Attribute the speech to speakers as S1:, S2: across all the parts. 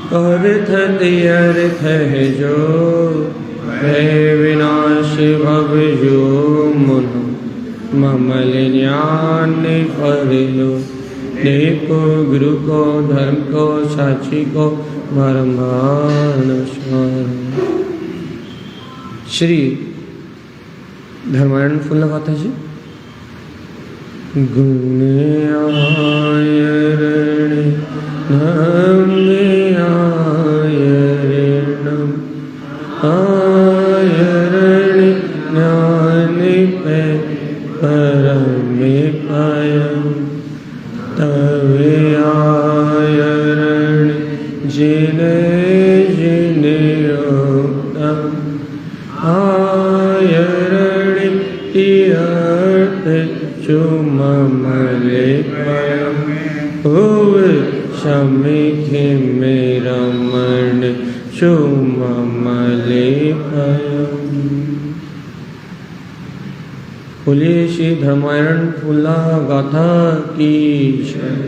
S1: अर्थ अर्थ है जो है विनाश भव जो मुन ममल ज्ञान पर लो देखो गुरु को धर्म को साक्षी को ब्रह्मांड श्री धर्मायण फूल लगाता जी। गुण आयरण नम आयरणम आयरण ज्ञान पे परम पायम तवे आयरण जिने जिने उत्तम आयरण तीर्थ चुममले परम होवे शमिखे मेरा मन चुममले परम। बोलिए श्री धर्मायण फूला गाथा की जय।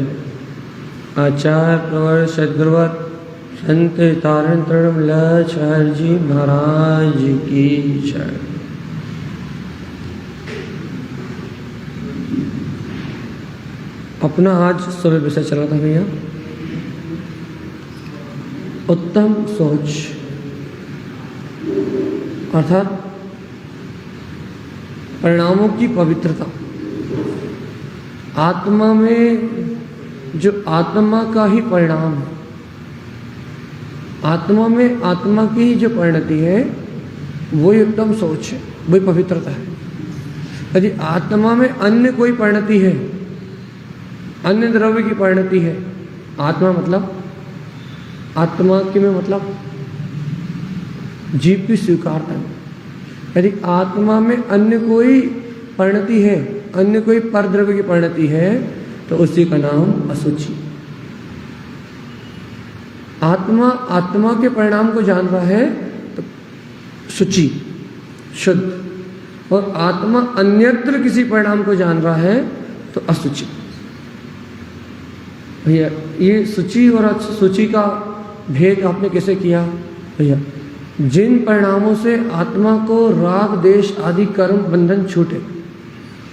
S1: आचार्य प्रवर सद्गुरुवत संत तारण तरण लाचार्य जी महाराज की जय। अपना आज सुबह विषय चला था भैया उत्तम सोच, अर्थात परिणामों की पवित्रता। आत्मा में जो आत्मा का ही परिणाम है, आत्मा में आत्मा की ही जो परिणति है वही उत्तम सोच है, वही पवित्रता है। यदि आत्मा में अन्य कोई परिणति है, अन्य द्रव्य की परिणति है, आत्मा मतलब आत्मा के में मतलब जीव की स्वीकारता है। यदि आत्मा में अन्य कोई परिणति है, अन्य कोई परद्रव्य की परिणति है, तो उसी का नाम असुचि। आत्मा आत्मा के परिणाम को जान रहा है तो शुचि शुद्ध, और आत्मा अन्यत्र किसी परिणाम को जान रहा है तो असुचि। भैया ये शुचि और असुचि का भेद आपने कैसे किया? भैया जिन परिणामों से आत्मा को राग देश आदि कर्म बंधन छूटे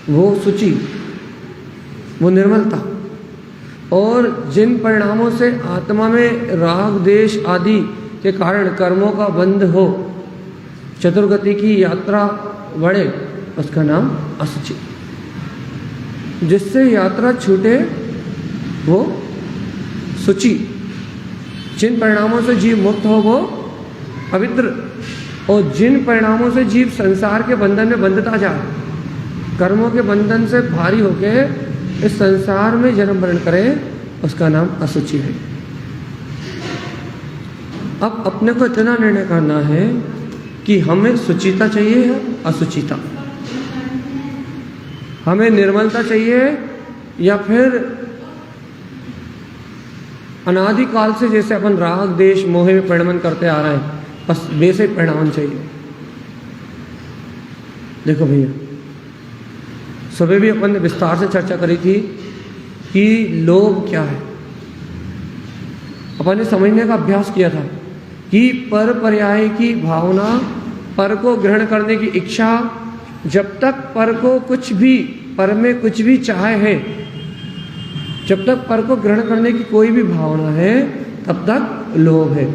S1: वो शुचि, वो निर्मलता, और जिन परिणामों से आत्मा में राग देश आदि के कारण कर्मों का बंध हो, चतुर्गति की यात्रा बढ़े, उसका नाम असुचि। जिससे यात्रा छूटे वो शुचि। जिन परिणामों से जीव मुक्त हो वो पवित्र, और जिन परिणामों से जीव संसार के बंधन में बंधता जाए, कर्मों के बंधन से भारी होके इस संसार में जन्म मरण करे, उसका नाम असुचि है। अब अपने को इतना निर्णय करना है कि हमें सुचिता चाहिए या असुचिता, हमें निर्मलता चाहिए या फिर अनादिकाल से जैसे अपन राग देश मोह में परिणमन करते आ रहे हैं, बस वैसे परिणाम चाहिए। देखो भैया सुबह भी अपन ने विस्तार से चर्चा करी थी कि लोभ क्या है। अपन ने समझने का अभ्यास किया था कि पर पर्याय की भावना, पर को ग्रहण करने की इच्छा, जब तक पर को कुछ भी, पर में कुछ भी चाहे है, जब तक पर को ग्रहण करने की कोई भी भावना है तब तक लोभ है,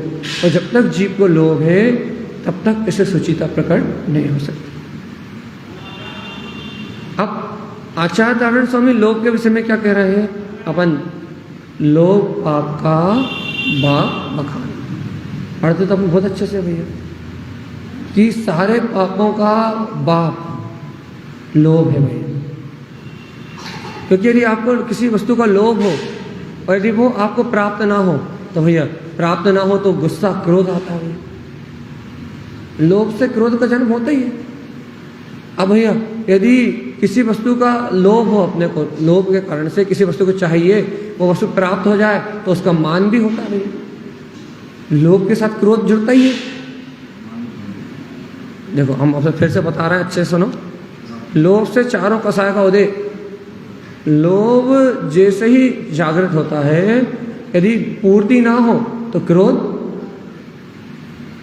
S1: और जब तक जीव को लोभ है तब तक इसे सुचिता प्रकट नहीं हो सकती। अब आचार्य तारण स्वामी लोभ के विषय में क्या कह रहे हैं? अपन लोभ पाप का बाप बखान, पढ़ते तो अपन बहुत अच्छे से भैया कि सारे पापों का बाप लोभ है भैया। क्योंकि यदि आपको किसी वस्तु का लोभ हो और यदि वो आपको प्राप्त ना हो तो भैया प्राप्त ना हो तो गुस्सा क्रोध आता है। लोभ से क्रोध का जन्म होता ही है। अब भैया यदि किसी वस्तु का लोभ हो, अपने को लोभ के कारण से किसी वस्तु को चाहिए, वो वस्तु प्राप्त हो जाए तो उसका मान भी होता है भैया। लोभ के साथ क्रोध जुड़ता ही है। देखो हम आपसे फिर से बता रहे हैं, अच्छे सुनो। लोभ से चारों कसाय का उदय। लोभ जैसे ही जागृत होता है, यदि पूर्ति ना हो तो क्रोध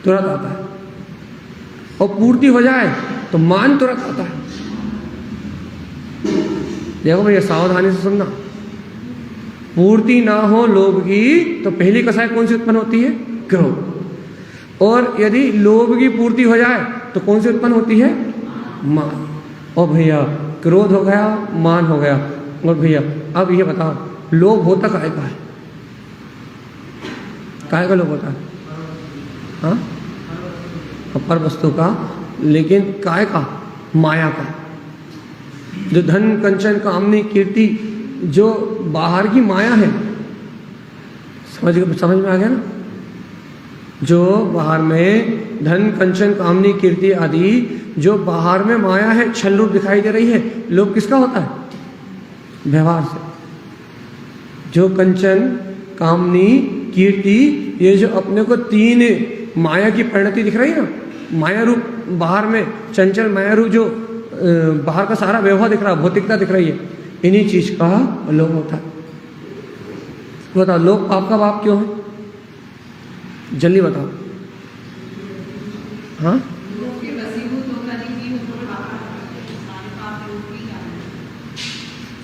S1: तुरंत आता है, और पूर्ति हो जाए तो मान तुरंत आता है। देखो भैया सावधानी से सुनना, पूर्ति ना हो लोभ की तो पहली कसाय कौन सी उत्पन्न होती है? क्रोध। और यदि लोभ की पूर्ति हो जाए तो कौन सी उत्पन्न होती है? मान। और भैया क्रोध हो गया, मान हो गया, और भैया अब ये बताओ लोभ होता काहे का है? काहे का लोभ होता है? हाँ, पर वस्तु का, लेकिन काहे का? माया का। जो धन कंचन कामनी कीर्ति जो बाहर की माया है, समझ में आ गया ना? जो बाहर में धन कंचन कामनी कीर्ति आदि जो बाहर में माया है, छल रूप दिखाई दे रही है, लोभ किसका होता है? व्यवहार से। जो कंचन कामनी कीर्ति ये जो अपने को तीन माया की परिणति दिख रही है ना, माया रूप बाहर में चंचल माया रूप जो बाहर का सारा व्यवहार दिख रहा है, भौतिकता दिख रही है, इन्हीं चीज का लोभ होता है। बताओ लोभ पाप का बाप क्यों है? जल्दी बताओ। हाँ,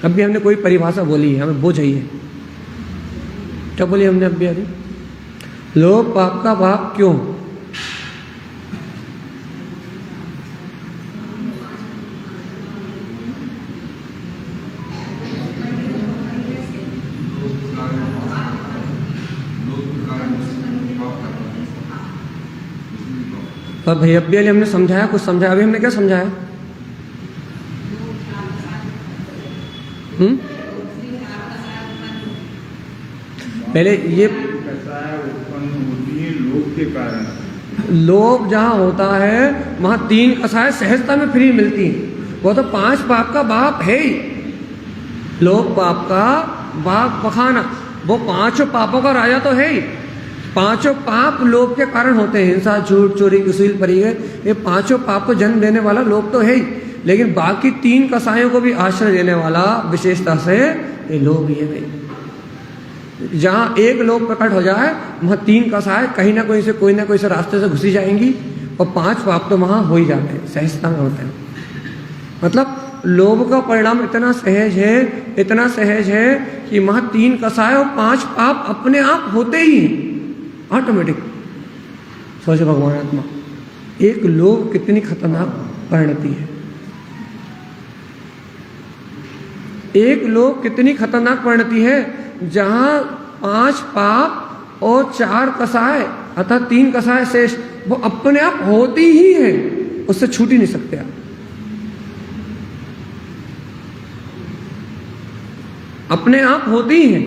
S1: अभी हमने कोई परिभाषा बोली है, हमें वो चाहिए। क्या बोली हमने अभी? अरे लोभ पाप का बाप क्यों? अब भैया अभी हमने समझाया, कुछ समझाया। अभी हमने क्या समझाया? पहले ये उत्पन्न होती है लोभ के कारण। लोभ जहाँ होता है वहाँ तीन कसाय सहजता में फ्री मिलती है। वो तो पांच पाप का बाप है ही। लोभ पाप का बाप पखाना, वो पांचों पापों का राजा तो है ही। पांचों पाप लोभ के कारण होते हैं। हिंसा, झूठ, चोरी, कुशील, परिग्रह, ये पांचों पाप को जन्म देने वाला लोभ तो है ही, लेकिन बाकी तीन कसायों को भी आश्रय देने वाला विशेषता से ये लोभ ही है भाई। जहाँ एक लोभ प्रकट हो जाए वहाँ तीन कसाय कहीं ना कोई से रास्ते से घुसी जाएंगी, और पांच पाप तो वहाँ हो ही जाते हैं, सहजता में होते हैं। मतलब लोभ का परिणाम इतना सहज है कि वहाँ तीन कसाय और पांच पाप अपने आप होते ही हैं, ऑटोमेटिक। सोचो भगवान आत्मा, एक लोभ कितनी खतरनाक परिणति है। एक लोभ कितनी खतरनाक परिणति है, जहां पांच पाप और चार कसाय अर्थात तीन कसाय शेष वो अपने आप होती ही है, उससे छूट ही नहीं सकते आप। अपने आप होती ही है।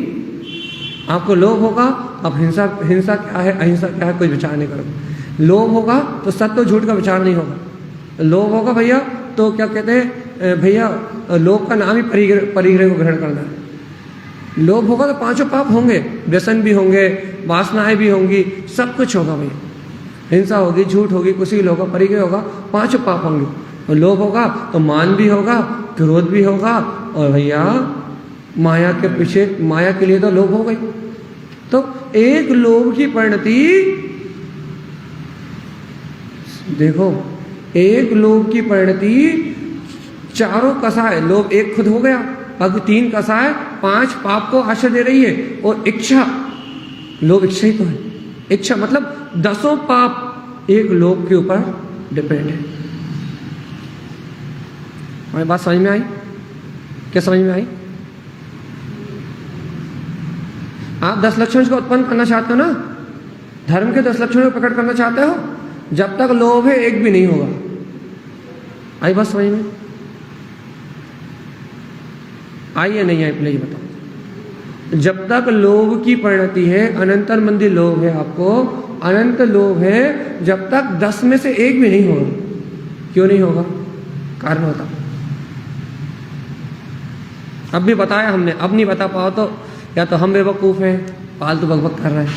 S1: आपको लोभ होगा, अब हिंसा क्या है, अहिंसा क्या है, कोई विचार नहीं करोगे। लोभ होगा तो सत्य झूठ का विचार नहीं होगा। लोभ होगा भैया तो क्या कहते हैं भैया, लोभ का नाम ही परिग्रह को ग्रहण करना है। लोभ होगा तो पांचों पाप होंगे, व्यसन भी होंगे, वासनाएं भी होंगी, सब कुछ होगा भैया। हिंसा होगी, झूठ होगी, कुशील होगा, परिग्रह होगा, पांचों पाप होंगे। और लोभ होगा तो मान भी होगा, क्रोध भी होगा, और भैया माया के पीछे, माया के लिए तो लोभ हो गई। तो एक लोभ की परिणति देखो, एक लोभ की परिणति चारों कसाय, लोभ एक खुद हो गया, अब तीन कसाय पांच पाप को आश्रय दे रही है, और इच्छा, लोभ इच्छा ही तो है। इच्छा मतलब दसों पाप एक लोभ के ऊपर डिपेंड है। हमारी बात समझ में आई? क्या समझ में आई? आप 10 लक्षण को उत्पन्न करना चाहते हो ना, धर्म के 10 लक्षणों को प्रकट करना चाहते हो, जब तक लोभ है एक भी नहीं होगा। आई बात समझ में? आई या नहीं आई पहले ये बताओ। जब तक लोभ की परिणति है, अनंतर मंदी लोभ है, आपको अनंत लोभ है, जब तक 10 में से एक भी नहीं होगा। क्यों नहीं होगा? कारण बताओ। अब भी बताया हमने, अब नहीं बता पाओ तो या तो हम बेवकूफ़ हैं, फालतू बकबक कर रहे हैं,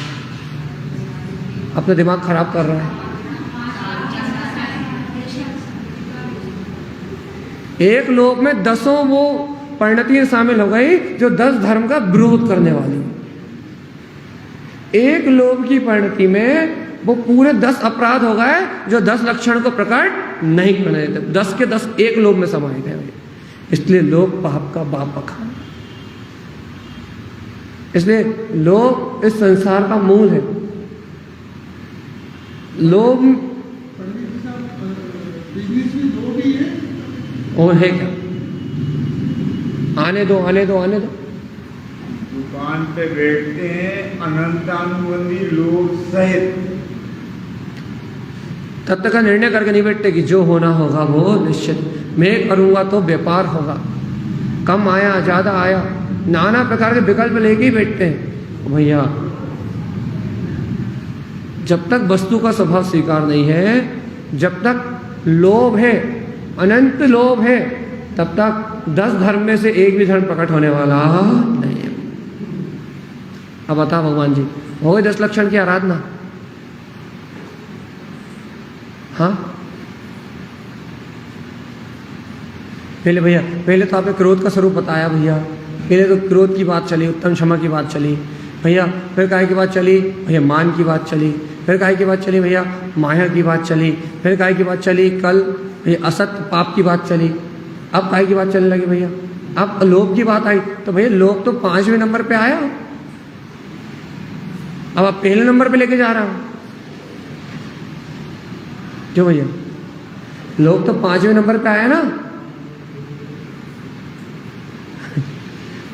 S1: अपना दिमाग खराब कर रहे हैं। एक लोक में 10 वो परिणतियां शामिल हो गई जो 10 धर्म का विरोध करने वाली। एक लोभ की परिणति में वो पूरे 10 अपराध हो गए जो 10 लक्षण को प्रकट नहीं करने देते। 10 के 10 एक लोभ में समाये गए। इसलिए लोभ पाप का बाप बखान। इसलिए लोभ इस संसार का मूल है। लोभ और है क्या? आने दो आने दो आने दो।
S2: दुकान पे बैठते हैं अनंतानुबंधी लोग सहित,
S1: तब तक का निर्णय करके नहीं बैठते कि जो होना होगा वो निश्चित, मैं करूंगा तो व्यापार होगा, कम आया ज्यादा आया, नाना प्रकार के विकल्प लेके ही बैठते हैं। भैया जब तक वस्तु का स्वभाव स्वीकार नहीं है, जब तक लोभ है, अनंत लोभ है, तब तक 10 धर्म में से एक भी धर्म प्रकट होने वाला नहीं है। अब बता भगवान जी, हो गए 10 लक्षण की आराधना? हाँ, पहले भैया, पहले तो आपने क्रोध का स्वरूप बताया भैया। पहले तो क्रोध की बात चली, उत्तम क्षमा की बात चली भैया, फिर काय की बात चली भैया, मान की बात चली, फिर काय की बात चली भैया, माया की बात चली, फिर काय की बात चली कल भैया, असत्य पाप की बात चली। अब काय की बात चलने लगी भैया, अब लोभ की बात आई। तो भैया लोभ तो 5वें नंबर पे आया, अब आप पहले नंबर पे लेके जा रहा हूं क्यों भैया? लोभ तो 5वें नंबर पे आया ना।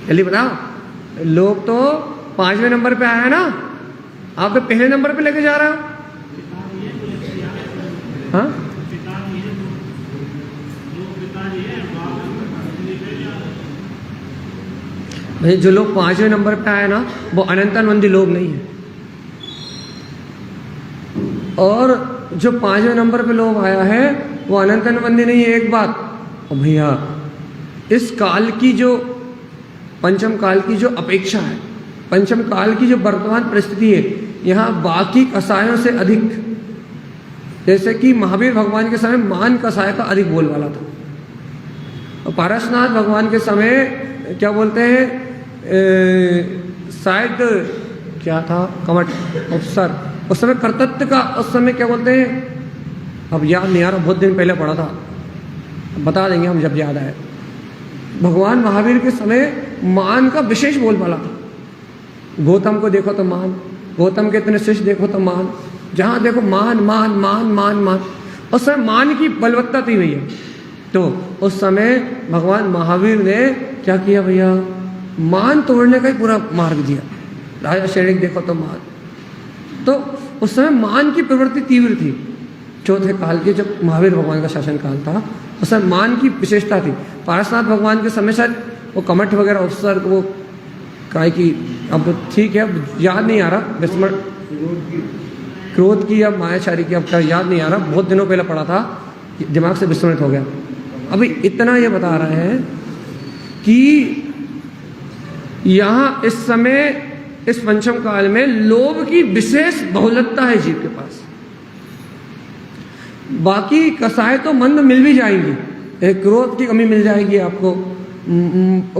S1: जल्दी बताओ, लोभ तो 5वें नंबर पे आया ना, आप तो पहले नंबर पे लेके जा रहा हो। हाँ, भाई जो लोग 5वें नंबर पे आए ना, वो अनंतानंदी लोभ नहीं है। और जो 5वें नंबर पे लोभ आया है वो अनंतानंदी नहीं है। एक बात, और भैया इस काल की जो पंचम काल की जो अपेक्षा है, पंचम काल की जो वर्तमान परिस्थिति है, यहाँ बाकी कसायों से अधिक, जैसे कि महावीर भगवान के समय मान कसाय का अधिक बोलबाला था, और पारसनाथ भगवान के समय क्या बोलते हैं, शायद क्या था, कमठ अवसर, उस समय कर्तृत्व का, उस समय क्या बोलते हैं, अब याद नहीं आ रहा, बहुत दिन पहले पढ़ा था, बता देंगे हम जब याद आए। भगवान महावीर के समय मान का विशेष बोलबाला था। गौतम को देखो तो मान, गौतम के इतने शिष्य देखो तो मान, जहां देखो मान मान मान मान मान, उस समय मान की बलवत्ता थी भैया। तो उस समय भगवान महावीर ने क्या किया भैया, मान तोड़ने का ही पूरा मार्ग दिया। राजा श्रेणी देखो तो मान, तो उस समय मान की प्रवृत्ति तीव्र थी। चौथे काल के जब महावीर भगवान का शासन काल था, उस समय मान की विशेषता थी। पारसनाथ भगवान के समय शायद वो कमठ वगैरह अवसर, वो काय की, अब ठीक है, अब याद नहीं आ रहा, विस्मरण क्रोध की या मायाचारी की, अब क्या याद नहीं आ रहा, बहुत दिनों पहले पढ़ा था, दिमाग से विस्मृत हो गया। अभी इतना ये बता रहे हैं कि यहाँ इस समय इस पंचम काल में लोभ की विशेष बहुलता है जीव के पास। बाकी कसाय तो मंद मिल भी जाएंगी, क्रोध की कमी मिल जाएगी आपको,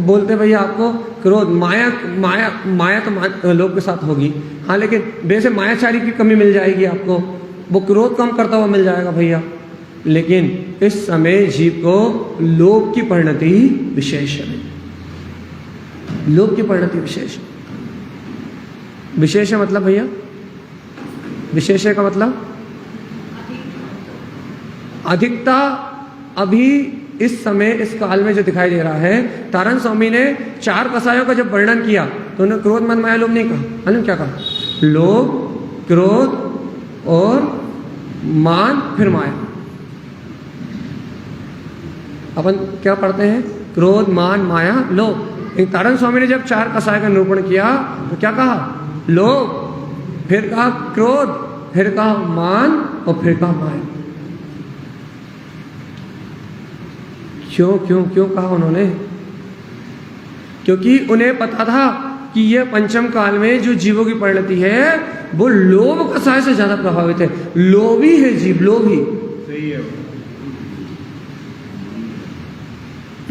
S1: बोलते भैया आपको क्रोध, माया माया माया तो लोभ के साथ होगी, हाँ, लेकिन वैसे मायाचारी की कमी मिल जाएगी आपको, वो क्रोध कम करता हुआ मिल जाएगा भैया। लेकिन इस समय जीव को लोभ की परिणति विशेष है, लोभ की परिणति विशेष है। विशेष है मतलब भैया, विशेष है का मतलब अधिकता। अभी इस समय इस काल में जो दिखाई दे रहा है, तारण स्वामी ने 4 कसायों का जब वर्णन किया तो उन्होंने क्रोध मद माया लोभ नहीं कहा, है क्या कहा, लोभ, क्रोध और मान, फिर माया। अपन क्या पढ़ते हैं, क्रोध, मान, माया, लोभ। तारण स्वामी ने जब 4 कसाय का निरूपण किया तो क्या कहा, लोभ, फिर कहा क्रोध, फिर कहा मान और फिर कहा माया। क्यों क्यों क्यों कहा उन्होंने? क्योंकि उन्हें पता था कि यह पंचम काल में जो जीवों की परिणति है वो लोभ कसाय से ज्यादा प्रभावित है। लोभी है जीव, लोभी,
S2: सही है,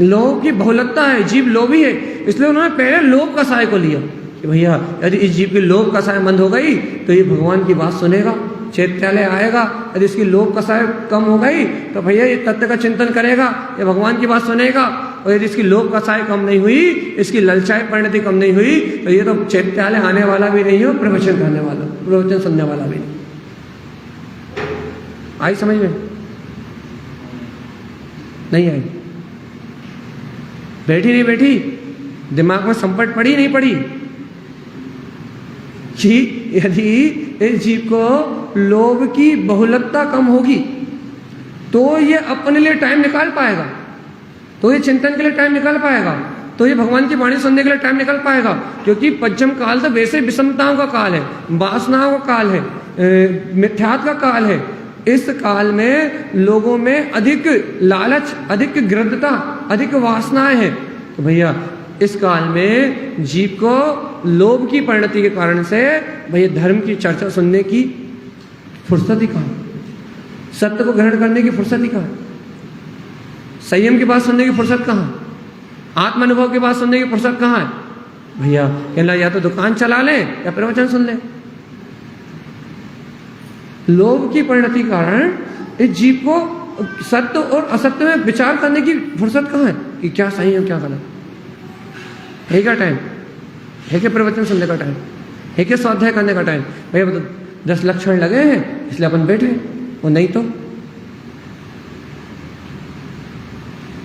S1: लोभ की बहुलता है, जीव लोभी है, इसलिए उन्होंने पहले लोभ कसाय को लिया। कि भैया यदि इस जीव की लोभ कसाय मंद हो गई तो ये भगवान की बात सुनेगा, चैत्यालय आएगा। यदि इसकी लोभ कसाय कम हो गई तो भैया ये तत्व का चिंतन करेगा, ये भगवान की बात सुनेगा। और यदि इसकी लोभ कसाय कम नहीं हुई, इसकी ललचाई परिणति कम नहीं हुई, तो ये तो चैत्यालय आने वाला भी नहीं हो, प्रवचन करने वाला, प्रवचन सुनने वाला भी नहीं। आई समझ में? नहीं आई? बैठी नहीं बैठी? दिमाग में संपट पड़ी नहीं पड़ी कि यदि इस जीव को लोभ की बहुलता कम होगी तो ये अपने लिए टाइम निकाल पाएगा, तो ये चिंतन के लिए टाइम निकाल पाएगा, तो ये भगवान की वाणी सुनने के लिए टाइम निकाल पाएगा। क्योंकि पंचम काल तो वैसे विषमताओं का काल है, वासनाओं का काल है, मिथ्यात्व का काल है। इस काल में लोगों में अधिक लालच, अधिक गृद्धता, अधिक वासनाएं हैं। तो भैया इस काल में जीव को लोभ की परिणति के कारण से भैया धर्म की चर्चा सुनने की फुर्सत ही कहाँ, सत्य को ग्रहण करने की फुर्सत ही कहाँ, संयम की बात सुनने की फुर्सत कहाँ, आत्मानुभव की बात सुनने की फुर्सत कहाँ है? भैया कहना या तो दुकान चला लें या प्रवचन सुन लें। लोभ की परिणति कारण इस जीव को सत्य और असत्य में विचार करने की फुर्सत कहाँ है कि क्या सही है क्या गलत है? क्या टाइम है? क्या प्रवचन सुनने का टाइम है? क्या स्वाध्याय करने का टाइम? भैया तो 10 लक्षण लगे हैं इसलिए अपन बैठे, और नहीं तो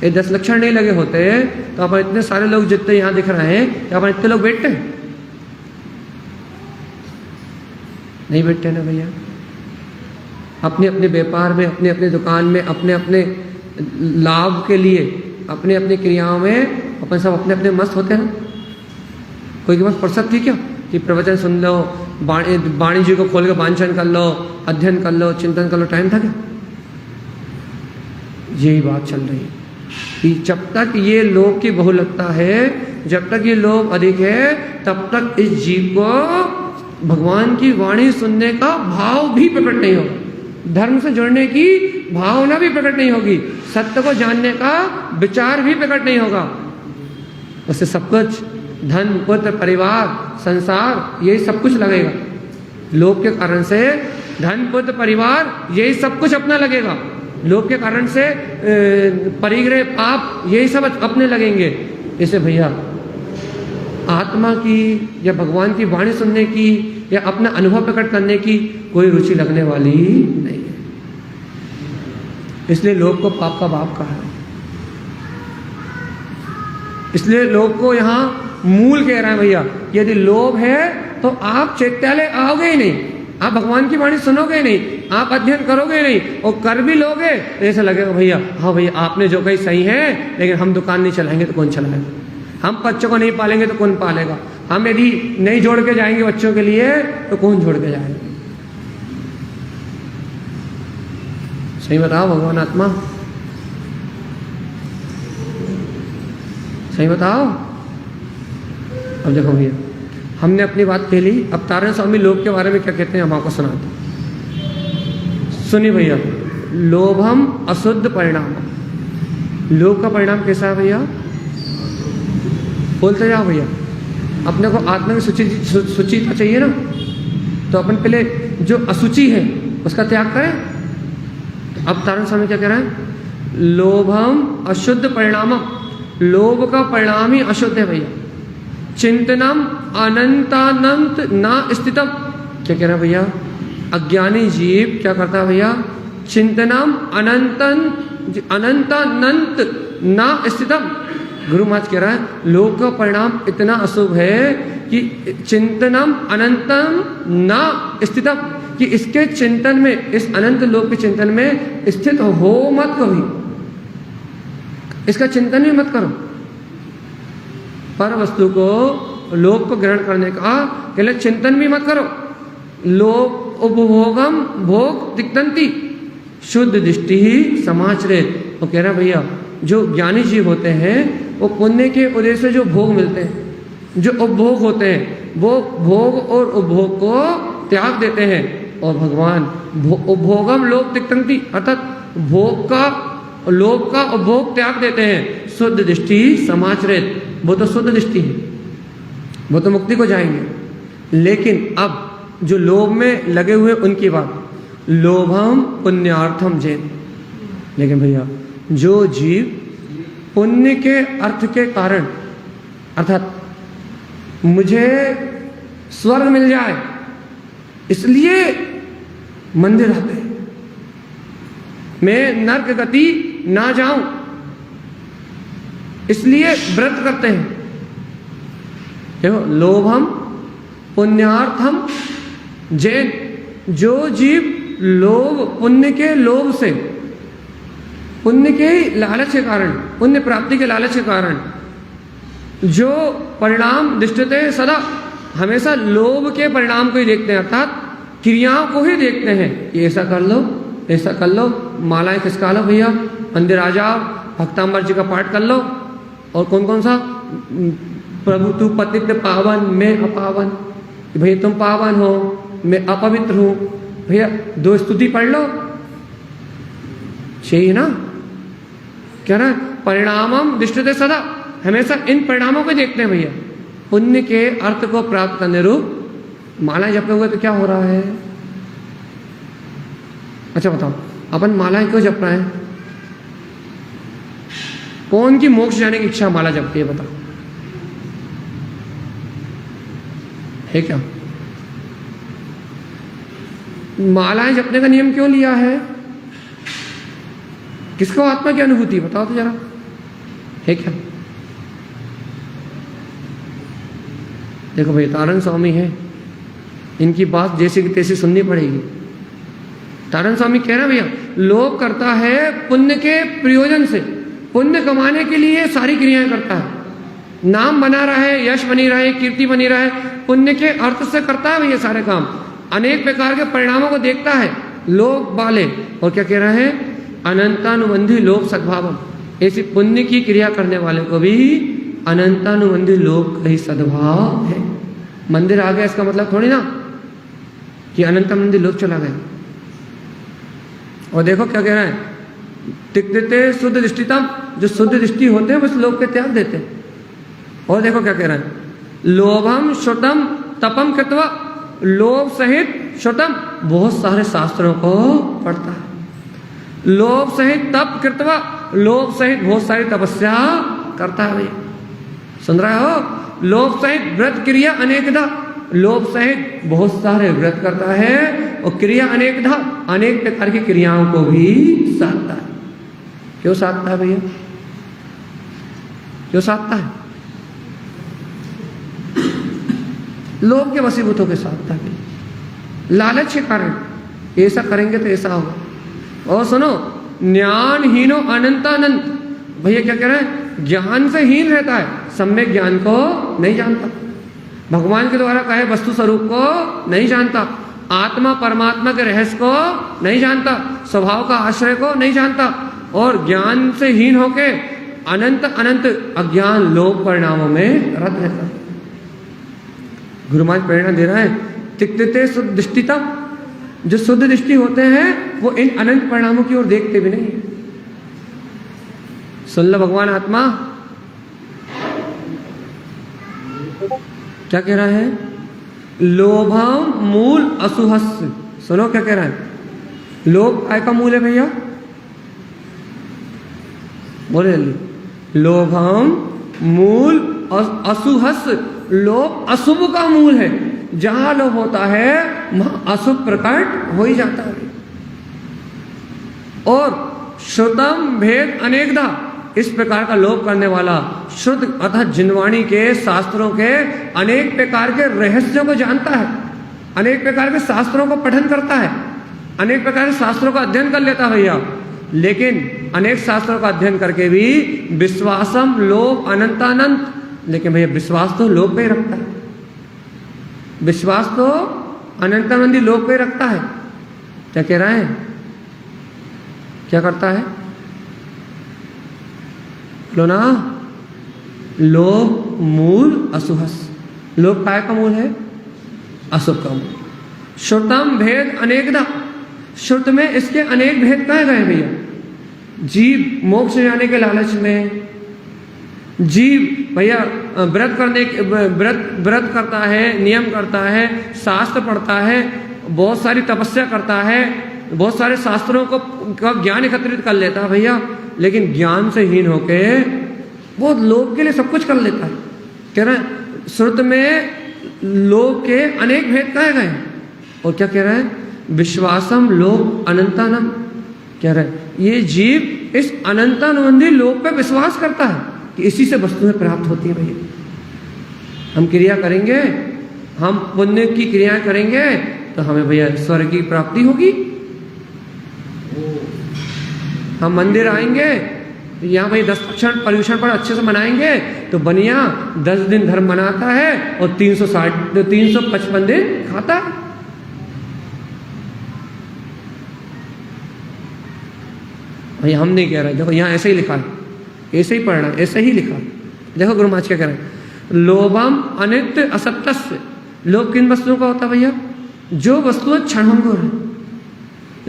S1: ये 10 लक्षण नहीं लगे होते तो अपन इतने सारे लोग जितने यहां दिख रहे हैं क्या अपन इतने लोग बैठते हैं? नहीं बैठते ना भैया। अपने अपने व्यापार में, अपने अपने दुकान में, अपने अपने लाभ के लिए, अपने अपने क्रियाओं में अपन सब अपने अपने मस्त होते हैं। कोई के पास फुर्सत थी क्या कि प्रवचन सुन लो, वाणी जी को खोल के वांछन कर लो, अध्ययन कर लो, चिंतन कर लो? टाइम था क्या? यही बात चल रही है कि जब तक ये लोभ की बहुलता है, जब तक ये लोभ अधिक है, तब तक इस जीव को भगवान की वाणी सुनने का भाव भी प्रकट नहीं होगा, धर्म से जुड़ने की भावना भी प्रकट नहीं होगी, सत्य को जानने का विचार भी प्रकट नहीं होगा। उससे सब कुछ धन, पुत्र, परिवार, संसार, यही सब कुछ लगेगा। लोभ के कारण से धन, पुत्र, परिवार, यही सब कुछ अपना लगेगा। लोभ के कारण से परिग्रह, पाप, यही सब अपने लगेंगे। इसे भैया आत्मा की या भगवान की वाणी सुनने की या अपना अनुभव प्रकट करने की कोई रुचि लगने वाली नहीं है। इसलिए लोभ को पाप का बाप कहा है। इसलिए लोभ को यहाँ मूल कह रहा है भैया। यदि लोभ है तो आप चैत्यालय आओगे ही नहीं, आप भगवान की वाणी सुनोगे ही नहीं, आप अध्ययन करोगे नहीं, और कर भी लोगे तो ऐसा लगेगा भैया हाँ भैया आपने जो कही सही है, लेकिन हम दुकान नहीं चलाएंगे तो कौन चलाएगा, हम बच्चों को नहीं पालेंगे तो कौन पालेगा, हम यदि नहीं जोड़ के जाएंगे बच्चों के लिए तो कौन जोड़ के जाएगा? सही बताओ भगवान आत्मा, सही बताओ। अब देखो भैया हमने अपनी बात कह ली, अब तारण स्वामी लोभ के बारे में क्या कहते हैं हम आपको सुनाते हैं। सुनिए भैया, लोभम अशुद्ध परिणाम। लोभ का परिणाम कैसा है भैया? बोलते जाओ भैया। अपने को आत्मा की शुचि तो चाहिए ना, तो अपन पहले जो अशुचि है उसका त्याग करें। तो अब तारण स्वामी क्या कह रहे हैं? लोभम अशुद्ध परिणामम। लोभ का परिणाम ही अशुद्ध है भैया। चिंतनम अनंतानंत ना स्थितम। क्या कह रहा है भैया? अज्ञानी जीव क्या करता है भैया? चिंतनम अनंतानंत ना स्थितम। गुरु महाराज कह रहा है लोभ का परिणाम इतना अशुभ है कि चिंतनम अनंतम ना स्थितम, कि इसके चिंतन में, इस अनंत लोभ के चिंतन में स्थित हो मत कभी, इसका चिंतन भी मत करो। पर वस्तु को, लोभ को ग्रहण करने का केवल चिंतन भी मत करो। लोभ उपभोगम भोग तिक्तंती शुद्ध दृष्टि ही समाचरित। वो कह रहा भैया जो ज्ञानी जीव होते हैं वो पुण्य के उदय से जो भोग मिलते हैं, जो उपभोग होते हैं, वो भोग और उपभोग को त्याग देते हैं। और भगवान उपभोगम लोभ तिक्तंती, अर्थात भोग का, लोभ का उपभोग त्याग देते हैं। शुद्ध दृष्टि समाचरित, वो तो शुद्ध दृष्टि है। वो तो मुक्ति को जाएंगे। लेकिन अब जो लोभ में लगे हुए उनकी बात, लोभम पुण्यार्थम जैन। लेकिन भैया जो जीव पुण्य के अर्थ के कारण, अर्थात मुझे स्वर्ग मिल जाए इसलिए मंदिर आते हैं, मैं नरक गति ना जाऊं इसलिए व्रत करते हैं। देखो, लोभम पुण्यार्थम जैन। जो जीव लोभ, पुण्य के लोभ से, पुण्य के लालच के कारण, पुण्य प्राप्ति के लालच के कारण जो परिणाम दृष्टते सदा, हमेशा लोभ के परिणाम को ही देखते हैं, अर्थात क्रियाओं को ही देखते हैं। ये ऐसा कर लो, ऐसा कर लो, मालाएं खिसका लो भैया, मंदिर आ जाओ, भक्तांबर जी का पाठ कर लो, और कौन कौन सा, प्रभु तू पतित पावन मैं अपावन, भैया तुम पावन हो मैं अपवित्र हूं, भैया 2 स्तुति पढ़ लो, चाहिए ना। क्या ना, परिणामम दृष्टते सदा, हमेशा इन परिणामों को देखते हैं भैया। पुण्य के अर्थ को प्राप्त करने रूप मालाएं जपे हुए तो क्या हो रहा है? अच्छा बताओ, अपन मालाएं क्यों जप रहे हैं? कौन की मोक्ष जाने की इच्छा माला जपती है बताओ, है क्या? मालाएं जपने का नियम क्यों लिया है? किसको आत्मा की अनुभूति बताओ तो जरा, है क्या? देखो भाई, तारण स्वामी है, इनकी बात जैसी की तैसी सुननी पड़ेगी। तारण स्वामी कह रहे हैं भैया, लोभ करता है पुण्य के प्रयोजन से, पुण्य कमाने के लिए सारी क्रियाएं करता है, नाम बना रहा है, यश बनी रहा है, कीर्ति बनी रहा है, पुण्य के अर्थ से करता है भैया सारे काम, अनेक प्रकार के परिणामों को देखता है लोभ वाले। और क्या कह रहे हैं? अनंतानुबंधी लोभ सद्भावम, ऐसी पुण्य की क्रिया करने वाले को भी अनंतानुबंधी लोभ का ही सद्भाव है। मंदिर आ गया इसका मतलब थोड़ी ना कि अनंतानुबंधी लोभ चला गया। और देखो क्या कह रहा है, तिक्तते शुद्ध दृष्टितम, जो शुद्ध दृष्टि होते हैं बस लोभ के त्याग देते हैं। और देखो क्या कह रहा है, लोभम श्रुतम तपम कृत्वा, लोभ सहित श्रुतम, बहुत सारे शास्त्रों को पढ़ता है, लोभ सहित तप कृत्वा, लोभ सहित बहुत सारी तपस्या करता है भैया, सुन रहे हो? लोभ सहित व्रत क्रिया अनेकधा, लोभ सहित बहुत सारे व्रत करता है, और क्रिया अनेकधा, अनेक प्रकार की क्रियाओं को भी साधता है। क्यों साधता है भैया? क्यों साधता है? लोभ के वशीभूतों के साधता है, लालच के कारण, ऐसा करेंगे तो ऐसा होगा। और सुनो, ज्ञानहीनो अनंतानंत, भैया क्या कह रहे हैं? ज्ञान से हीन रहता है, सम्यक ज्ञान को नहीं जानता, भगवान के द्वारा कहे वस्तु स्वरूप को नहीं जानता, आत्मा परमात्मा के रहस्य को नहीं जानता, स्वभाव का आश्रय को नहीं जानता, और ज्ञान से हीन होके अनंत अनंत अज्ञान लोभ परिणामों में रत रहता है। गुरु महाराज प्रेरणा दे रहा है, तिक्तते शुद्ध दृष्टितम, जो शुद्ध दृष्टि होते हैं वो इन अनंत परिणामों की ओर देखते भी नहीं है। सुन लो भगवान आत्मा क्या कह रहा है, लोभम मूल असुहस्य। सुनो क्या कह रहा है, लोभ काय का मूल है भैया? बोले जल्दी, लोभम मूल असुहस्य, लोभ अशुभ का मूल है, जहां लोभ होता है वहां अशुभ प्रकट हो ही जाता है। और श्रुतम भेद अनेकधा, इस प्रकार का लोभ करने वाला शुद्ध अर्थात जिनवाणी के शास्त्रों के अनेक प्रकार के रहस्यों को जानता है, अनेक प्रकार के शास्त्रों को पठन करता है, अनेक प्रकार के शास्त्रों का अध्ययन कर लेता है भैया, लेकिन अनेक शास्त्रों का अध्ययन करके भी विश्वासम लोभ अनंतानंत, लेकिन भैया विश्वास तो लोभ पे ही रखता है, विश्वास तो अनंतानंदी लोभ पे ही रखता है। क्या कह रहा है, क्या करता है? लो ना, लोभ मूल अशुभस, लोभ काय का मूल है? अशुभ का मूल। श्रुतम भेद अनेकदा, श्रुत में इसके अनेक भेद कहे गए भैया। जीव मोक्ष जाने के लालच में, जीव भैया व्रत करने व्रत करता है, नियम करता है, शास्त्र पढ़ता है, बहुत सारी तपस्या करता है, बहुत सारे शास्त्रों का ज्ञान एकत्रित कर लेता है भैया, लेकिन ज्ञान से हीन होके बहुत लोभ के लिए सब कुछ कर लेता है। कह रहा है श्रुत में लोभ के अनेक भेद कहे गए, और क्या कह रहा है, विश्वासम लोभ अनंतानम, कह रहा है ये जीव इस अनंतानुबंधी लोभ पे विश्वास करता है कि इसी से वस्तुएं प्राप्त होती है। भैया हम क्रिया करेंगे, हम पुण्य की क्रियाएं करेंगे तो हमें भैया स्वर्ग की प्राप्ति होगी। हम मंदिर आएंगे यहाँ भाई 10 क्षण पर्यूषण पर अच्छे से मनाएंगे तो बनिया 10 दिन धर्म मनाता है और 355 दिन खाता है। भाई हम नहीं कह रहे, देखो यहाँ ऐसे ही लिखा है, ऐसे ही पढ़ना, ऐसे ही लिखा है। देखो गुरु महाराज क्या कह रहे हैं, लोभम अनित्य असत्यस्य। लोभ किन वस्तुओं का होता है भैया, जो वस्तुएं क्षणभंगुर हैं,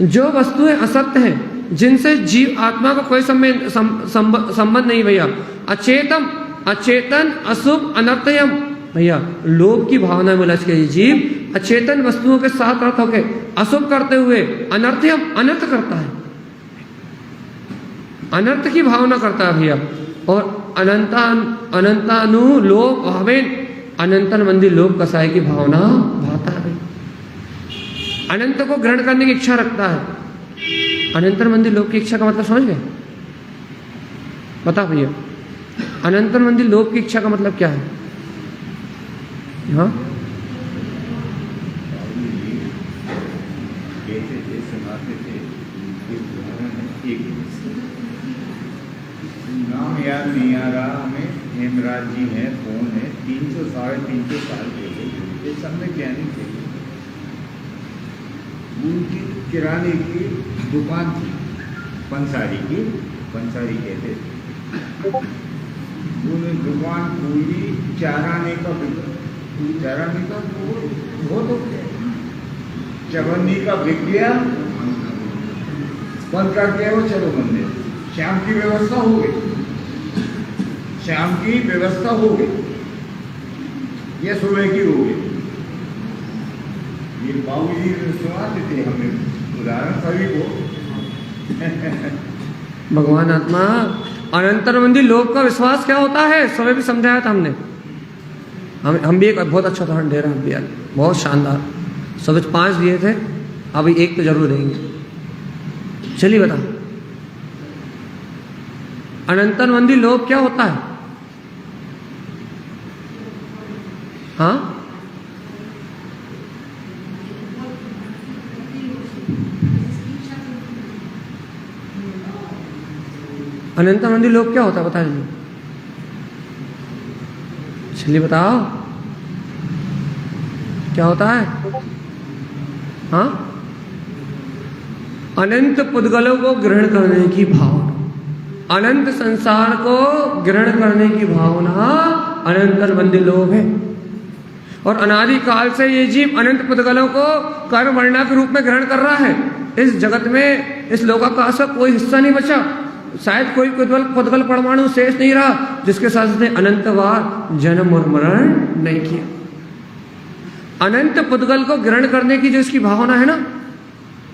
S1: जो वस्तुएं असत्य हैं, जिनसे जीव आत्मा का कोई संबंध नहीं भैया। अचेतम, अचेतन, अशुभ, अनर्थयम। भैया लोभ की भावना में उलझ के जीव अचेतन वस्तुओं के साथ अर्थ होके अशुभ करते हुए अनर्थयम, अनर्थ करता है, अनर्थ की भावना करता है भैया। और अनंतानु लोभ भावेन, अनंतन मंदी लोभ कसाय की भावना भाता है। अनंत को ग्रहण करने की इच्छा रखता है। अनंतर मंदिर लोभ की इच्छा का मतलब समझ गए, बता भैया अनंतर मंदिर लोभ की इच्छा का मतलब क्या है? हाँ
S2: नाम याद नहीं आ रहा हमें, हेमराज जी हैं, कौन है, 300 साढ़े 300 साल के थे, ये सब में ज्ञानी थे। उनकी किराने की दुकान थी, पंसारी की, पंसारी कहते थे। उन्होंने दुकान खोली, चाराने का चाराने का बहुत हो गया, चवन्नी का बिक गया, बंद कर दिया वो, चलो मंदिर। शाम की व्यवस्था हो गई, शाम की व्यवस्था हो गई, ये सुबह की हो गई। ये बाबू जी सुनाते थे हमें उदाहरण सभी को।
S1: भगवान आत्मा अनंतर मंदिर लोभ का विश्वास क्या होता है, समय भी समझाया था हमने। हम भी एक बहुत अच्छा उदाहरण दे रहे हैं भैया, बहुत शानदार। सब 5 दिए थे, अभी एक तो जरूर देंगे। चलिए बता, अनंतर मंदिर लोभ क्या होता है? हाँ अनंत मंदिर लोभ क्या होता है, बता दीजिए। चलिए बताओ क्या होता है? हाँ अनंत पुद्गलों को ग्रहण करने की भावना, अनंत संसार को ग्रहण करने की भावना अनंतर मंदिर लोभ है। और अनादि काल से ये जीव अनंत पुद्गलों को कर्म वर्णा के रूप में ग्रहण कर रहा है। इस जगत में, इस लोकाकाश का कोई हिस्सा नहीं बचा, शायद कोई पुद्गल परमाणु शेष नहीं रहा जिसके साथ उसने अनंत बार जन्म और मरण नहीं किया। अनंत पुद्गल को ग्रहण करने की जो इसकी भावना है ना,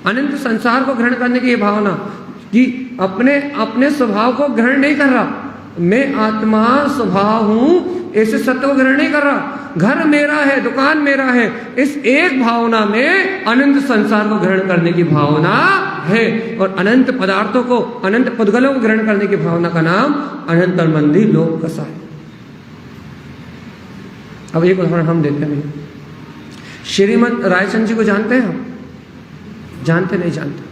S1: अनंत संसार को ग्रहण करने की ये भावना कि अपने स्वभाव को ग्रहण नहीं कर रहा, मैं आत्मा स्वभाव हूं, ऐसे सत्य को ग्रहण नहीं कर रहा। घर मेरा है, दुकान मेरा है, इस एक भावना में अनंत संसार को ग्रहण करने की भावना है। और अनंत पदार्थों को, अनंत पुद्गलों को ग्रहण करने की भावना का नाम अनंतर मंदी लोभ कसा है। अब एक उदाहरण हम देते हैं। श्रीमद रायचंद जी को जानते हैं हम? जानते नहीं जानते?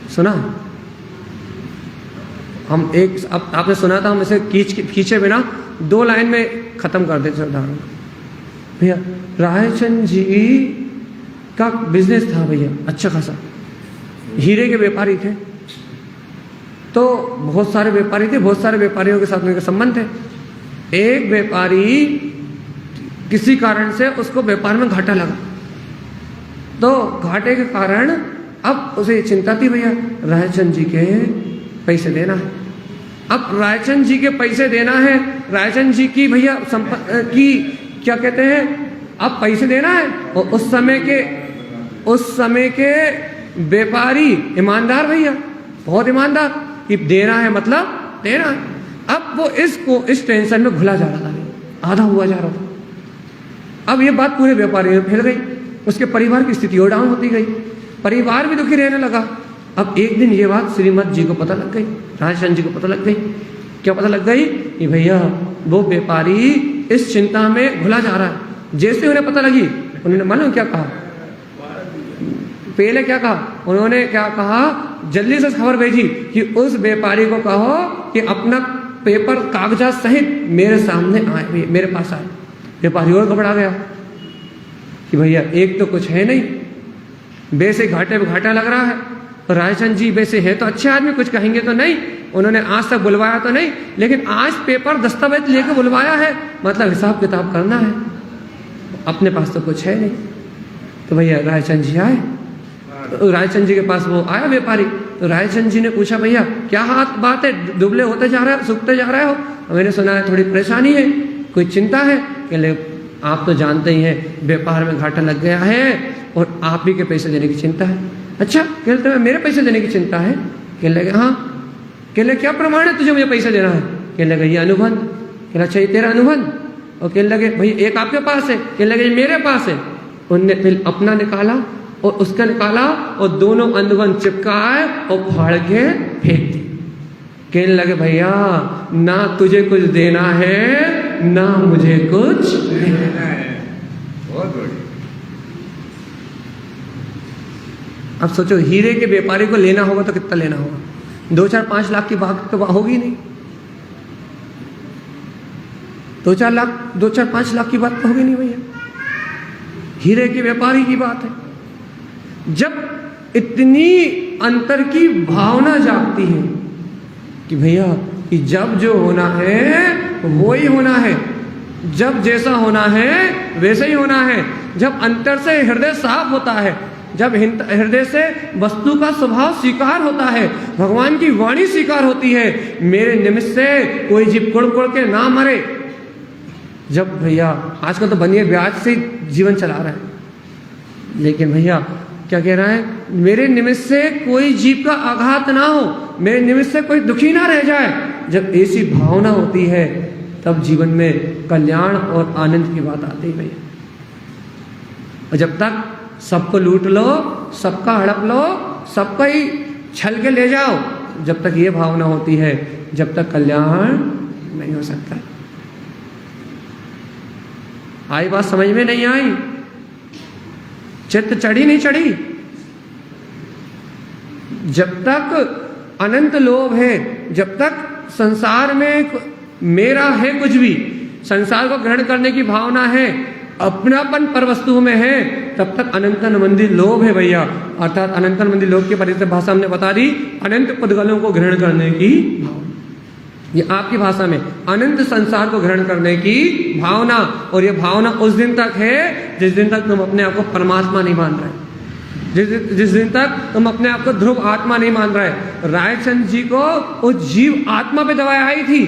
S1: सुना हम एक, अब आपने सुना था, हम इसे खींचे बिना 2 लाइन में खत्म कर देते उदाहरण। भैया रायचंद जी का बिजनेस था भैया अच्छा खासा, हीरे के व्यापारी थे। तो बहुत सारे व्यापारी थे, बहुत सारे व्यापारियों के साथ उनके संबंध थे। एक व्यापारी किसी कारण से उसको व्यापार में घाटा लगा, तो घाटे के कारण अब उसे चिंता थी भैया रायचंद जी के पैसे देना है। अब रायचंद जी के पैसे देना है, रायचंद जी की भैया की क्या कहते हैं, अब पैसे देना है। और उस समय के व्यापारी ईमानदार भैया, बहुत ईमानदार, कि देना है मतलब देना है। अब वो इस टेंशन में घुला जा रहा था, आधा हुआ जा रहा था। अब ये बात पूरे व्यापारी में फैल गई, उसके परिवार की स्थिति और डाउन होती गई, परिवार भी दुखी रहने लगा। अब एक दिन ये बात श्रीमद जी को पता लग गई, राजचंद जी को पता लग गई। क्या पता लग गई? कि भैया वो व्यापारी इस चिंता में घुला जा रहा है। जैसे उन्हें पता लगी, उन्होंने मालूम क्या कहा? पहले क्या कहा? उन्होंने क्या कहा? जल्दी से खबर भेजी कि उस व्यापारी को कहो कि अपना पेपर कागजात सहित मेरे सामने आए, मेरे पास आए। व्यापारी और घबरा गया कि भैया एक तो कुछ है नहीं, वैसे घाटे पे घाटा लग रहा है। रायचंद जी वैसे है तो अच्छे आदमी, कुछ कहेंगे तो नहीं, उन्होंने आज तक बुलवाया तो नहीं, लेकिन आज पेपर दस्तावेज लेके बुलवाया है, मतलब हिसाब किताब करना है, अपने पास तो कुछ है नहीं। तो भैया रायचंद जी आए, तो रायचंद जी के पास वो आया व्यापारी। तो रायचंद जी ने पूछा, भैया क्या बात है, दुबले होते जा रहे हो, सूखते जा रहे हो, मैंने सुना है थोड़ी परेशानी है, कोई चिंता है? कहले आप तो जानते ही हैं व्यापार में घाटा लग गया है और आप ही के पैसे देने की चिंता है। अच्छा, कहते हैं मेरे पैसे देने की चिंता है? कहने लगे हाँ। कहने क्या प्रमाण है तुझे मुझे पैसे देना है? कहने लगे ये अनुबंध। कहना अच्छा ये तेरा अनुबंध? और कहने लगे भाई एक आपके पास है? कहने लगे मेरे पास है। उनने फिर अपना निकाला और उसका निकाला और दोनों अनुबंध चिपकाए और फाड़ के फेंक दी। कहने लगे भैया ना तुझे कुछ देना है ना मुझे कुछ देना है।
S2: बहुत बढ़िया।
S1: अब सोचो हीरे के व्यापारी को लेना होगा तो कितना लेना होगा? 2-4-5 लाख की बात तो होगी नहीं, 2-4-5 लाख की बात तो होगी नहीं भैया, हीरे के व्यापारी की बात है। जब इतनी अंतर की भावना जागती है कि भैया कि जब जो होना है वो ही होना है, जब जैसा होना है वैसे ही होना है, जब अंतर से हृदय साफ होता है, जब हृदय से वस्तु का स्वभाव स्वीकार होता है, भगवान की वाणी स्वीकार होती है, मेरे निमित्त से कोई जीव कुड़ कुड़ के ना मरे। जब भैया आजकल तो बनिए ब्याज से जीवन चला रहा है, लेकिन भैया क्या कह रहा है, मेरे निमित्त से कोई जीव का आघात ना हो, मेरे निमित्त से कोई दुखी ना रह जाए। जब ऐसी भावना होती है तब जीवन में कल्याण और आनंद की बात आती है भैया। और जब तक सबको लूट लो, सबका हड़प लो, सबका ही छल के ले जाओ, जब तक ये भावना होती है जब तक कल्याण नहीं हो सकता। आई बात समझ में नहीं आई? चित्त चढ़ी नहीं चढ़ी? जब तक अनंत लोभ है, जब तक संसार में मेरा है कुछ भी, संसार को ग्रहण करने की भावना है, अपनापन पर वस्तु में है, तब तक अनंतन मंदिर लोभ है भैया। अर्थात अनंतन मंदिर लोभ की परिभाषा भाषा हमने बता दी, अनंत पुद्गलों को ग्रहण करने की भावना। ये आपकी भाषा में अनंत संसार को ग्रहण करने की भावना। और ये भावना उस दिन तक है जिस दिन तक तुम अपने आप को परमात्मा नहीं मान रहे, जिस दिन तक तुम अपने आप को ध्रुव आत्मा नहीं मान रहे। रायचंद जी को उस जीव आत्मा पे दवाई आई थी,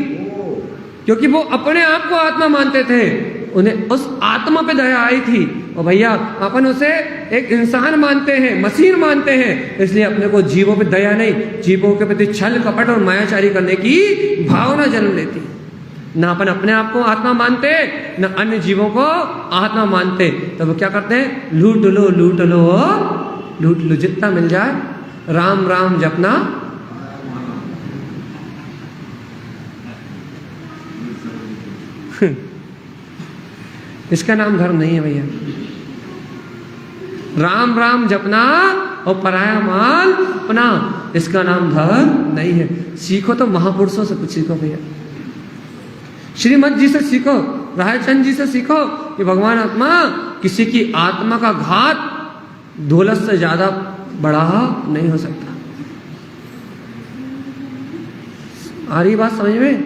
S1: क्योंकि वो अपने आप को आत्मा मानते थे, उन्हें उस आत्मा पे दया आई थी। और भैया अपन उसे एक इंसान मानते हैं, मशीन मानते हैं, इसलिए अपने को जीवों पे दया नहीं, जीवों के प्रति छल कपट और मायाचारी करने की भावना जन्म लेती है। ना अपन अपने आप को आत्मा मानते, ना अन्य जीवों को आत्मा मानते, तो वो क्या करते हैं, लूट लो लूट लो लूट लो, जितना मिल जाए, राम राम जपना। इसका नाम धर्म नहीं है भैया। राम राम जपना और पराया माल अपना, इसका नाम धर्म नहीं है। सीखो तो महापुरुषों से कुछ सीखो भैया, श्रीमद जी से सीखो, रायचंद जी से सीखो कि भगवान आत्मा किसी की आत्मा का घात दौलत से ज्यादा बड़ा नहीं हो सकता। आ रही बात समझ में?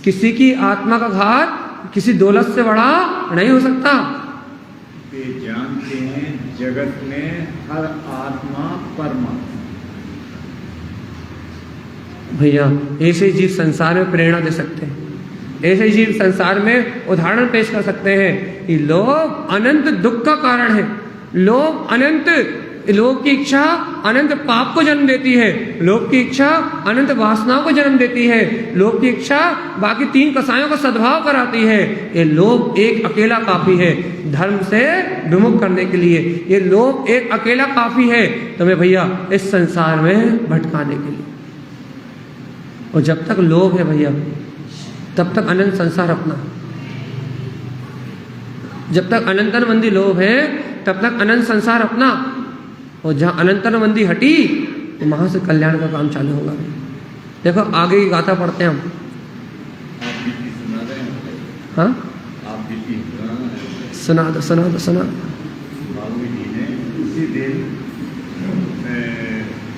S1: किसी की आत्मा का घात किसी दौलत से बड़ा नहीं हो सकता।
S2: वे जानते हैं जगत में हर आत्मा परमात्मा,
S1: भैया ऐसे जीव संसार में प्रेरणा दे सकते हैं, ऐसे जीव संसार में उदाहरण पेश कर सकते हैं कि लोभ अनंत दुख का कारण है। लोभ लोभ की इच्छा अनंत पाप को जन्म देती है। लोभ की इच्छा अनंत वासनाओं को जन्म देती है। लोभ की इच्छा बाकी 3 कसायों का सद्भाव कराती है। ये लोभ एक अकेला काफी है धर्म से विमुख करने के लिए। ये लोभ एक अकेला काफी है तुम्हें भैया इस संसार में भटकाने के लिए। और जब तक लोभ है भैया तब तक अनंत संसार अपना। जब तक अनंतरमंदी लोभ है तब तक अनंत संसार अपना। और जहां अनंतरमंदी हटी तो वहां से कल्याण का काम चालू होगा। देखो आगे की गाथा पढ़ते हैं हम।
S2: आप बीती सुना रहे हैं?
S1: हाँ
S2: आप बीती
S1: सुना दो।
S2: बाबू जी ने उसी दिन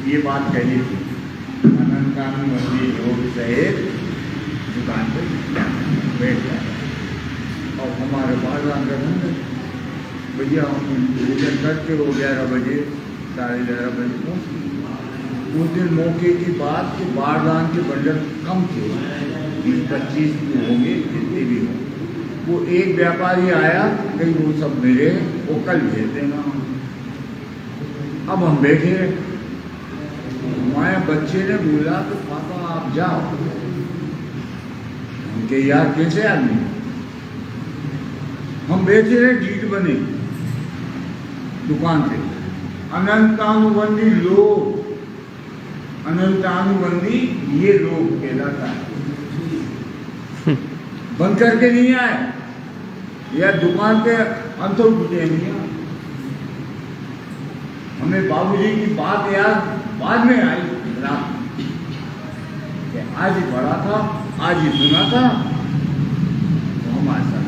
S2: ये बात कही थी, अनंतानुमंदी लोग सहित दुकान पर बैठ जाए और हमारे पास आकर भैया हम भोजन करके वो 11 बजे 11:30 बजे पहुँच। उस दिन मौके की बात कि बारदान के बंडल कम थे, 20-25 होंगे जितने भी हों। वो एक व्यापारी आया कहीं वो सब मेरे वो कल भेज देना। अब हम बैठे, हमारे बच्चे ने बोला तो पापा आप जाओ। उनके यार कैसे आदमी, हम बैठे रहे जीत बने दुकान पे। अनंतानुबंधी लोग, अनंतानुबंधी ये लोग कहलाता है। बंद करके नहीं आए या दुकान पे अंतर बुझे नहीं आए। हमें बाबूजी की बात याद बाद में आई रात, आज ही पढ़ा था, आज ही सुना था तो हम ऐसा।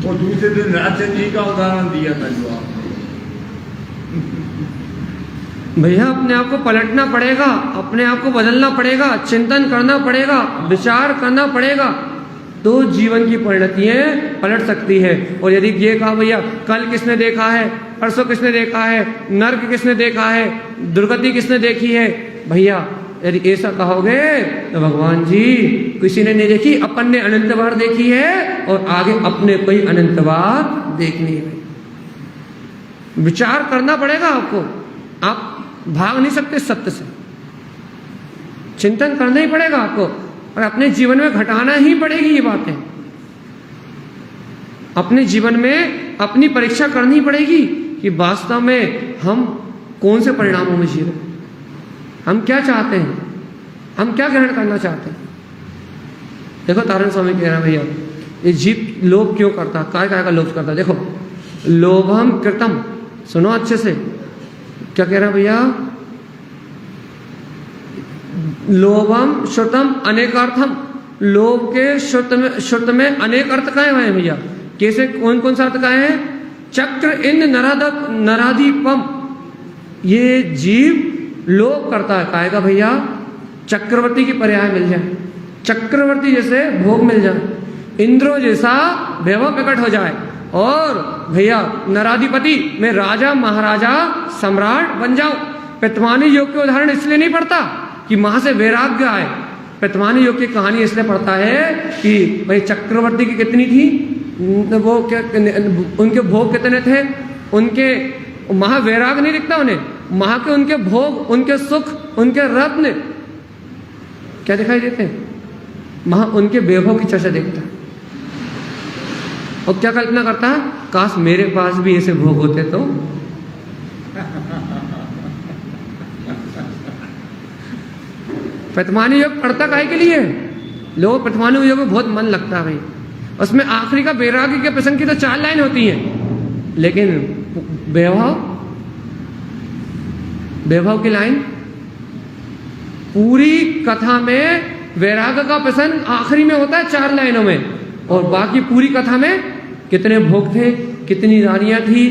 S2: और दूसरे दिन राजचंद्र जी का उदाहरण दिया था जो आपने।
S1: भैया अपने आप को पलटना पड़ेगा, अपने आप को बदलना पड़ेगा, चिंतन करना पड़ेगा, विचार करना पड़ेगा तो जीवन की परिणतियां पलट सकती है। और यदि ये कहा भैया कल किसने देखा है, परसों किसने देखा है, नर्क किसने देखा है, दुर्गति किसने देखी है, भैया यदि ऐसा कहोगे तो भगवान जी किसी ने नहीं देखी, अपन ने अनंत बार देखी है और आगे अपने को ही अनंत बार देखनी है। विचार करना पड़ेगा आपको, आप भाग नहीं सकते सत्य से, चिंतन करना ही पड़ेगा आपको और अपने जीवन में घटाना ही पड़ेगी ये बातें। अपने जीवन में अपनी परीक्षा करनी पड़ेगी कि वास्तव में हम कौन से परिणामों में जी रहे हैं, हम क्या चाहते हैं, हम क्या ग्रहण करना चाहते हैं। देखो तारण स्वामी कह रहा है भैया ये जीव लोभ क्यों करता, काय का लोभ करता। देखो लोभम कृतम, सुनो अच्छे से क्या कह रहा है भैया, लोभम श्रुतम अनेकार्थम। लोभ के श्रुत में अनेक अर्थ कहे हुए हैं भैया। कैसे, कौन कौन सा अर्थ कहे हैं? चक्र इंद्र नरादीपम, ये जीव लोभ करता है। काहेगा भैया चक्रवर्ती की पर्याय मिल जाए, चक्रवर्ती जैसे भोग मिल जाए, इंद्रो जैसा वैभव प्रकट हो जाए और भैया नराधिपति में राजा महाराजा सम्राट बन जाओ। पितमानी योग के उदाहरण इसलिए नहीं पढ़ता कि वहां से वैराग्य आए। पितमानी योग की कहानी इसलिए पढ़ता है कि भाई चक्रवर्ती की कितनी थी वो, उनके भोग कितने थे, उनके महावैराग नहीं दिखता उन्हें, वहां के उनके भोग, उनके सुख, उनके रत्न क्या दिखाई देते हैं, वहां उनके वैभव की चर्चा देखता है। और क्या कल्पना करता है, काश मेरे पास भी ऐसे भोग होते तो। प्रतिमानी योग पढ़ता काहे के लिए, लोगों प्रतिमानी योग में बहुत मन लगता है भाई। उसमें आखिरी का वैराग्य के प्रसंग की तो 4 लाइन होती हैं, लेकिन वैभव की लाइन पूरी कथा में, वैराग्य का प्रसंग आखिरी में होता है 4 लाइनों में, और बाकी पूरी कथा में कितने भोग थे, कितनी रानियां थी,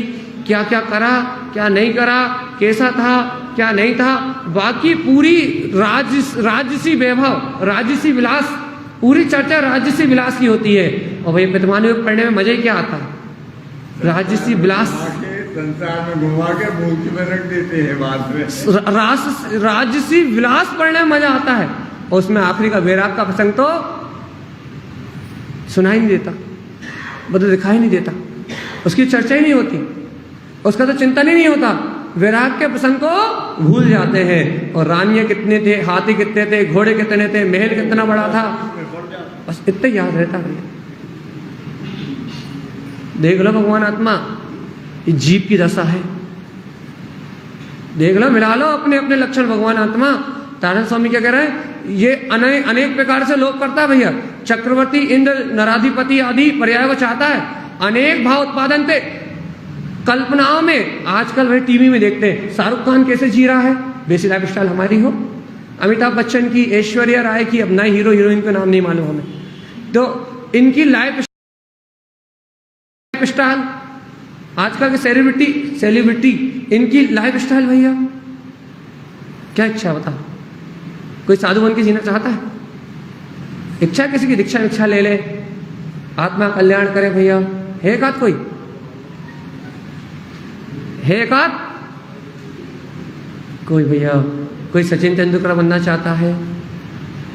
S1: क्या क्या करा, क्या नहीं करा, कैसा था, क्या नहीं था, बाकी पूरी राजसी वैभव, राजसी विलास, पूरी चर्चा राजसी विलास की होती है। और भाई प्रतिमानी योग पढ़ने में मजा ही क्या आता है, राजसी विलास।
S2: संसार में घुमा के मुंह में रख देते हैं बाद में।
S1: राजसी विलास पढ़ने में मजा आता है, और उसमें आखिरी का वैराग का प्रसंग तो सुनाई नहीं देता, मतलब दिखाई नहीं देता, उसकी चर्चा ही नहीं होती, उसका तो चिंतन ही नहीं होता। वैराग के प्रसंग को भूल जाते हैं। और रानियां कितने थे, हाथी कितने थे, घोड़े कितने थे, महल कितना बड़ा था, बस इतना याद रहता है। देख लो भगवान आत्मा, ये जीव की दशा है। देख लो, मिला लो अपने अपने लक्षण भगवान आत्मा। तारण स्वामी क्या कह रहे हैं, ये अनेक प्रकार से लोक करता है भैया। चक्रवर्ती, इंद्र, नराधिपति आदि पर्याय को चाहता है। अनेक भाव उत्पादन थे कल्पनाओं में। आजकल वही टीवी में देखते हैं शाहरुख खान कैसे जी रहा है, वैसी लाइफ स्टाइल हमारी हो। अमिताभ बच्चन की, ऐश्वर्या राय की, अब नए हीरो हीरोइन का नाम नहीं मालूम हमें, तो इनकी लाइफ स्टाइल, आजकल के सेलिब्रिटी इनकी लाइफ स्टाइल भैया क्या इच्छा बता। कोई साधु बन के जीना चाहता है? इच्छा किसी की दीक्षा ले ले, आत्मा कल्याण करे भैया, है एकाध कोई? है एकाध कोई भैया? कोई सचिन तेंदुलकर बनना चाहता है,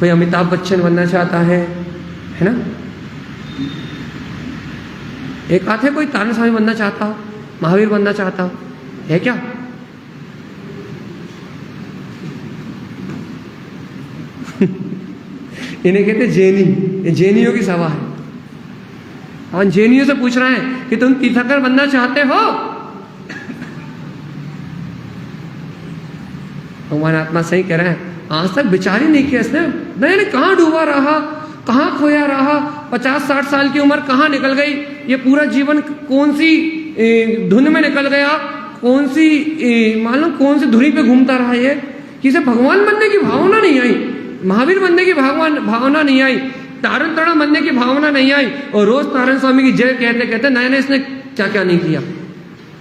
S1: कोई अमिताभ बच्चन बनना चाहता है ना? एक आध है कोई तारण स्वामी बनना चाहता हो, महावीर बनना चाहता हो, है क्या? इन्हें कहते जैनी, ये जैनियों की सभा है। हम जैनियों से पूछ रहे हैं कि तुम तीर्थंकर बनना चाहते हो? भगवान आत्मा सही कह रहे हैं, आज तक विचार ही नहीं किया इसने। मैंने कहाँ डूबा रहा, कहाँ खोया रहा, 50-60 साल की उम्र कहाँ निकल गई, ये पूरा जीवन कौन सी धुन में निकल गया, कौन सी मालूम कौन सी धुनी पे घूमता रहा ये, किसे भगवान बनने की भावना नहीं आई, महावीर बनने की भावना नहीं आई, तारण तरण बनने की भावना नहीं आई, और रोज तारण स्वामी की जय कहते कहते नए इसने क्या क्या नहीं किया।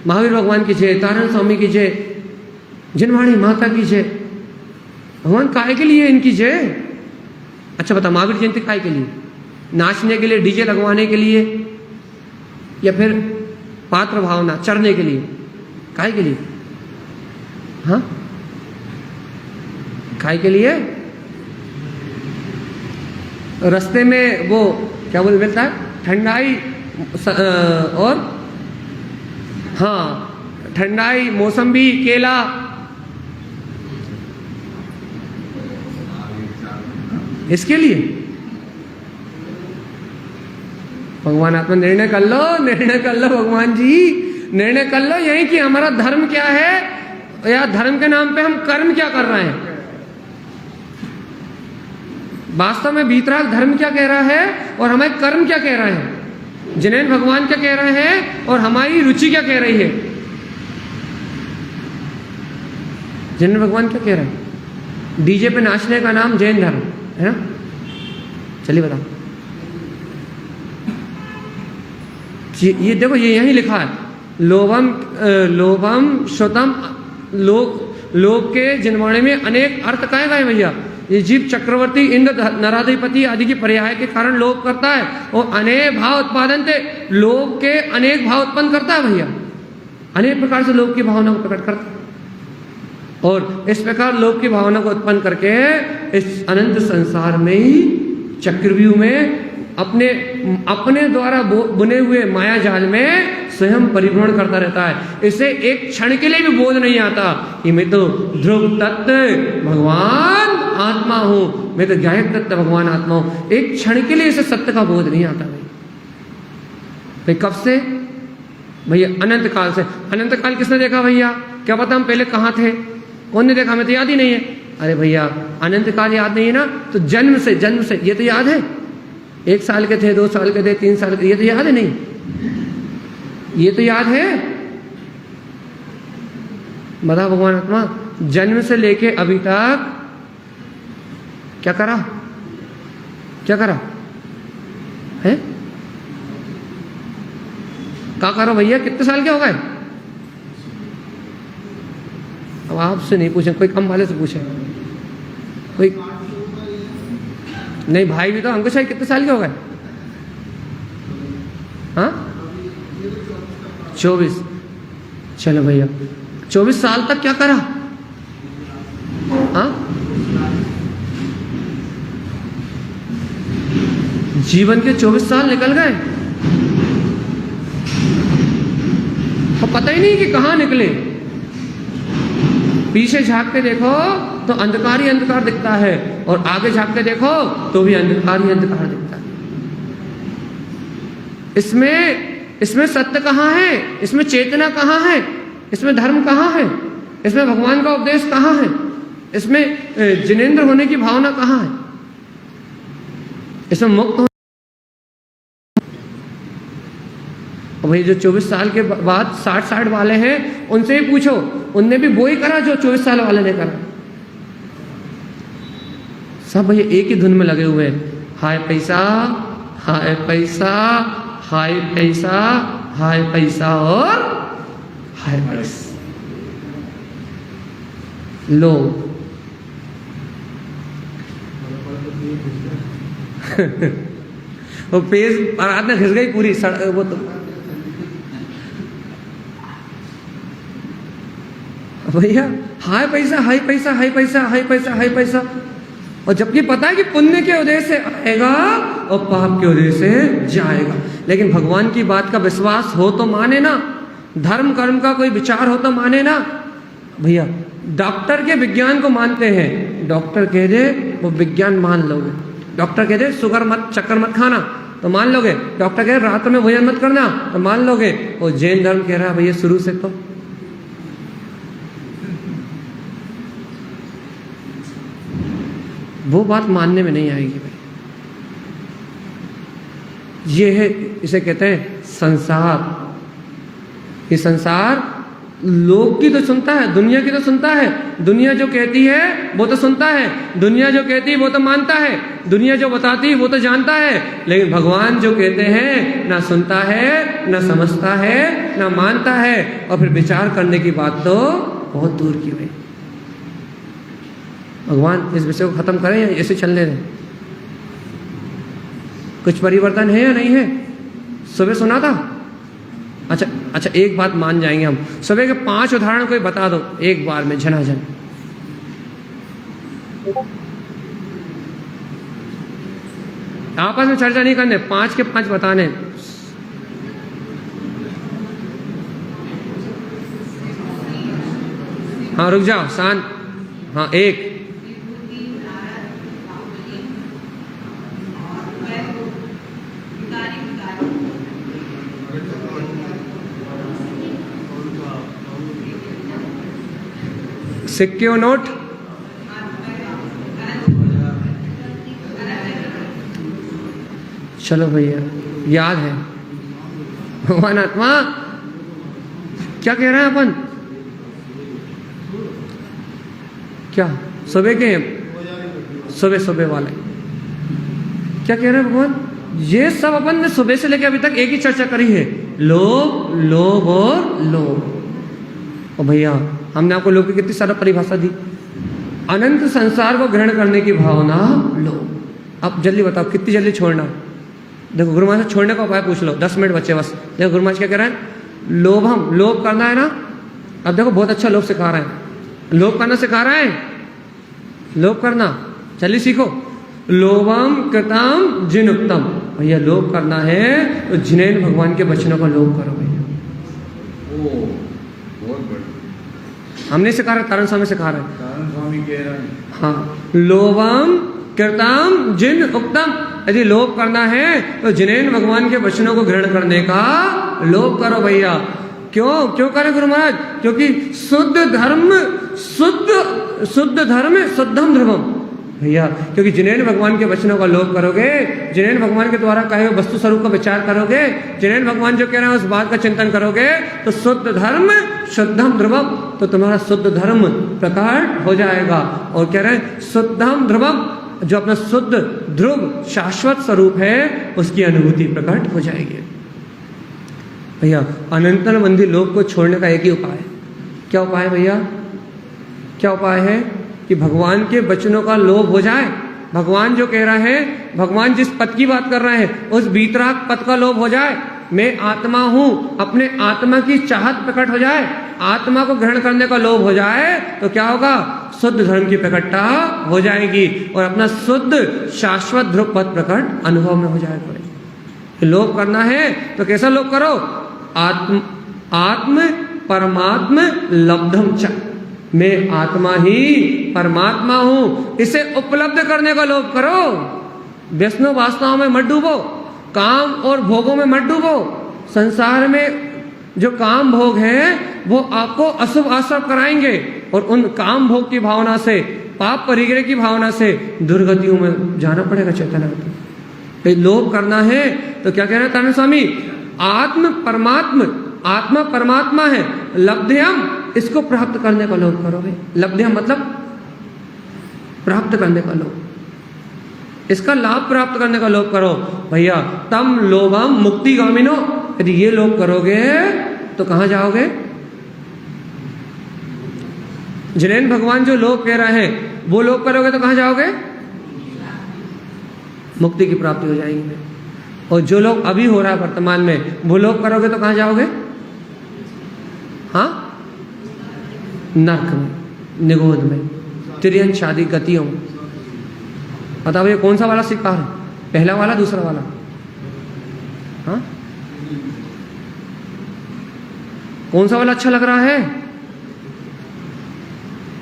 S1: महावीर भगवान की जय, तारण स्वामी की जय, जिनवाणी माता की जय। भगवान काय के लिए इनकी जय? अच्छा बता, महावीर जयंती काय के लिए? नाचने के लिए, डीजे लगवाने के लिए, या फिर पात्र भावना चढ़ने के लिए? काय के लिए? हाँ, काय के लिए? रास्ते में वो क्या बोल मिलता है, ठंडाई और हाँ ठंडाई, मौसम्बी, केला, इसके लिए भगवान आत्मा निर्णय कर लो, निर्णय कर लो भगवान जी, निर्णय कर लो यही कि हमारा धर्म क्या है, या धर्म के नाम पे हम कर्म क्या कर रहे हैं। वास्तव में बीतराग धर्म क्या कह रहा है और हमारे कर्म क्या कह रहे हैं, जिनेन भगवान क्या कह रहे हैं और हमारी रुचि क्या कह रही है। जिनेन भगवान क्या कह रहे हैं? डीजे पे नाचने का नाम जैन धर्म है ना? चलिए बताओ, ये देखो, ये यही लिखा है, लोभम श्रुतम, लोभ के जिनवाणी में अनेक अर्थ कहे गए भैया। ये जीव चक्रवर्ती, इंद्र, नराधिपति आदि की पर्याय के कारण लोभ करता है, और अनेक भाव उत्पादन थे, लोभ के अनेक भाव उत्पन्न करता है भैया, अनेक प्रकार से लोभ की भावना को प्रकट करता है। और इस प्रकार लोभ की भावना को उत्पन्न करके इस अनंत संसार में ही चक्रव्यूह में अपने द्वारा बुने हुए माया जाल में स्वयं परिभ्रमण करता रहता है। इसे एक क्षण के लिए भी बोध नहीं आता कि मैं तो ध्रुव तत्व भगवान आत्मा हूं, मैं तो गायक तत्व भगवान आत्मा हूं। एक क्षण के लिए इसे सत्य का बोध नहीं आता भाई। कब से भैया? अनंत काल से। अनंत काल किसने देखा भैया? क्या पता हम पहले कहाँ थे, कौन ने देखा? हमें तो याद ही नहीं है। अरे भैया अनंत काल याद नहीं है ना, तो जन्म से ये तो याद है। 1 साल के थे, 2 साल के थे, 3 साल के, ये तो याद है नहीं? ये तो याद है। बता भगवान आत्मा, जन्म से लेके अभी तक क्या करा, क्या करा है? क्या करो भैया? कितने साल के हो गए? अब आपसे नहीं पूछे, कोई कम वाले से पूछे। कोई नहीं, भाई भी तो अंकुश भाई कितने साल के हो गए? हाँ 24। चलो भैया, 24 साल तक क्या करा? हाँ, जीवन के 24 साल निकल गए तो पता ही नहीं कि कहाँ निकले। पीछे झांक के देखो तो अंधकार ही अंधकार दिखता है, और आगे झांक के देखो तो भी अंधकार ही अंधकार दिखता है। इसमें सत्य कहाँ है? इसमें चेतना कहाँ है? इसमें धर्म कहाँ है? इसमें भगवान का उपदेश कहाँ है? इसमें जिनेंद्र होने की भावना कहाँ है? इसमें मुक्त हो। भाई जो 24 साल के बाद 60 वाले हैं उनसे ही पूछो, उनने भी वो ही करा जो 24 साल वाले ने करा। सब भैया एक ही धुन में लगे हुए हैं, हाय पैसा, हाय पैसा, हाय पैसा, हाय पैसा और हाय पैसा। लो वो पेज रात में घिस गई पूरी वो तो भैया हाय पैसा, हाय पैसा, हाय पैसा, हाय पैसा, हाय पैसा। और जबकि पता है कि पुण्य के उद्देश्य से आएगा और पाप के उद्देश्य से जाएगा, लेकिन भगवान की बात का विश्वास हो तो माने ना, धर्म कर्म का कोई विचार हो तो माने ना। भैया डॉक्टर के विज्ञान को मानते हैं, डॉक्टर कह दे वो विज्ञान मान लोगे। डॉक्टर कह दे शुगर मत, चक्कर मत खाना तो मान लोगे। डॉक्टर कह रहे रात में भोजन मत करना तो मान लोगे। और जैन धर्म कह रहा है भैया शुरू से तो वो बात मानने में नहीं आएगी भाई। ये है, इसे कहते हैं संसार। ये संसार लोग की तो सुनता है, दुनिया की तो सुनता है। दुनिया जो कहती है वो तो सुनता है, दुनिया जो कहती है वो तो मानता है, दुनिया जो बताती है वो तो जानता है। लेकिन भगवान जो कहते हैं ना सुनता है, ना समझता है, ना मानता है, और फिर विचार करने की बात तो बहुत दूर की भाई। भगवान इस विषय को खत्म करें या ऐसे चलने दें? कुछ परिवर्तन है या नहीं है? सुबह सुना था। अच्छा एक बात मान जाएंगे हम। सुबह के 5 उदाहरण कोई बता दो एक बार में झनाझन। आपस में चर्चा नहीं करने, 5 के 5 बताने। हाँ रुक जाओ शांत। हाँ एक सिक्के और नोट। चलो भैया याद है। भगवान आत्मा क्या कह रहे हैं अपन? क्या सुबह के सुबह वाले क्या कह रहे हैं भगवान? ये सब अपन ने सुबह से लेकर अभी तक एक ही चर्चा करी है, लोभ, लोभ और लोभ। और भैया हमने आपको लोभ की कितनी सारा परिभाषा दी। अनंत संसार को ग्रहण करने की भावना लोभ। अब जल्दी बताओ कितनी जल्दी छोड़ना? देखो गुरु महाराज छोड़ने का उपाय पूछ लो, 10 मिनट बच्चे बस। देखो गुरु महाराज क्या कह रहे हैं? लोभ, लोभ करना है ना। अब देखो बहुत अच्छा लोभ सिखा रहे हैं, लोभ करना सिखा रहे हैं। लोभ करना चलिए सीखो। लोभम कृतम जिनुक्तम। भैया लोभ करना है तो जिनेन भगवान के वचनों का लोभ करो भैया। हमने सिखा रहे, तारण स्वामी सिखा रहे,
S2: तारण स्वामी कह रहे हैं।
S1: हाँ लोभम कृतम जिन उक्तम। यदि लोभ करना है तो जिनेन भगवान के वचनों को ग्रहण करने का लोभ करो भैया। क्यों करें गुरु महाराज? क्योंकि शुद्ध धर्म शुद्धम ध्रुवम भैया। क्योंकि जिनेन भगवान के वचनों का लोभ करोगे, जिनेन भगवान के द्वारा कहे हुए वस्तु स्वरूप का विचार करोगे, जिनेन भगवान जो कह रहे हैं उस बात का चिंतन करोगे, तो शुद्ध धर्म शुद्धम ध्रुवम, तो तुम्हारा शुद्ध धर्म प्रकट हो जाएगा। और कह रहे हैं शुद्धम ध्रुवम, जो अपना शुद्ध ध्रुव शाश्वत स्वरूप है उसकी अनुभूति प्रकट हो जाएगी भैया। अनंतर बंधी लोभ को छोड़ने का एक ही उपाय है। क्या उपाय है भैया? क्या उपाय है? कि भगवान के वचनों का लोभ हो जाए। भगवान जो कह रहे हैं, भगवान जिस पद की बात कर रहे हैं उस वीतराग पद का लोभ हो जाए। मैं आत्मा हूं, अपने आत्मा की चाहत प्रकट हो जाए। आत्मा को ग्रहण करने का लोभ हो जाए तो क्या होगा, शुद्ध धर्म की प्रकटता हो जाएगी और अपना शुद्ध शाश्वत ध्रुव पद प्रकट अनुभव में हो जाएगा। लोभ करना है तो कैसा लोभ करो, आत्म परमात्म लब्धम च, मैं आत्मा ही परमात्मा हूं, इसे उपलब्ध करने का लोभ करो। व्यसनों वासनाओं में मत डूबो, काम और भोगों में मत डूबो। संसार में जो काम भोग हैं वो आपको अशुभ आश्रव कराएंगे और उन काम भोग की भावना से, पाप परिग्रह की भावना से दुर्गतियों में जाना पड़ेगा। चैतन्य लोभ करना है तो क्या कह रहे हैं तारण स्वामी, आत्मा परमात्मा है, लब्ध्यम, इसको प्राप्त करने का लोभ करोगे। लब्ध्यम मतलब प्राप्त करने का लोभ, इसका लाभ प्राप्त करने का लोभ करो भैया। तम लोभम मुक्तिगामिनो, यदि ये लोभ करोगे तो कहां जाओगे। जिनेन भगवान जो लोभ कह रहे हैं वो लोभ करोगे तो कहां जाओगे, मुक्ति की प्राप्ति हो जाएगी। और जो लोग अभी हो रहा है वर्तमान में वो लोभ करोगे तो कहां जाओगे, हाँ, नरक में, निगोद में, तिर्यंत शादी गतियों में। बताओ ये कौन सा वाला शिकार है, पहला वाला दूसरा वाला, हाँ, कौन सा वाला अच्छा लग रहा है।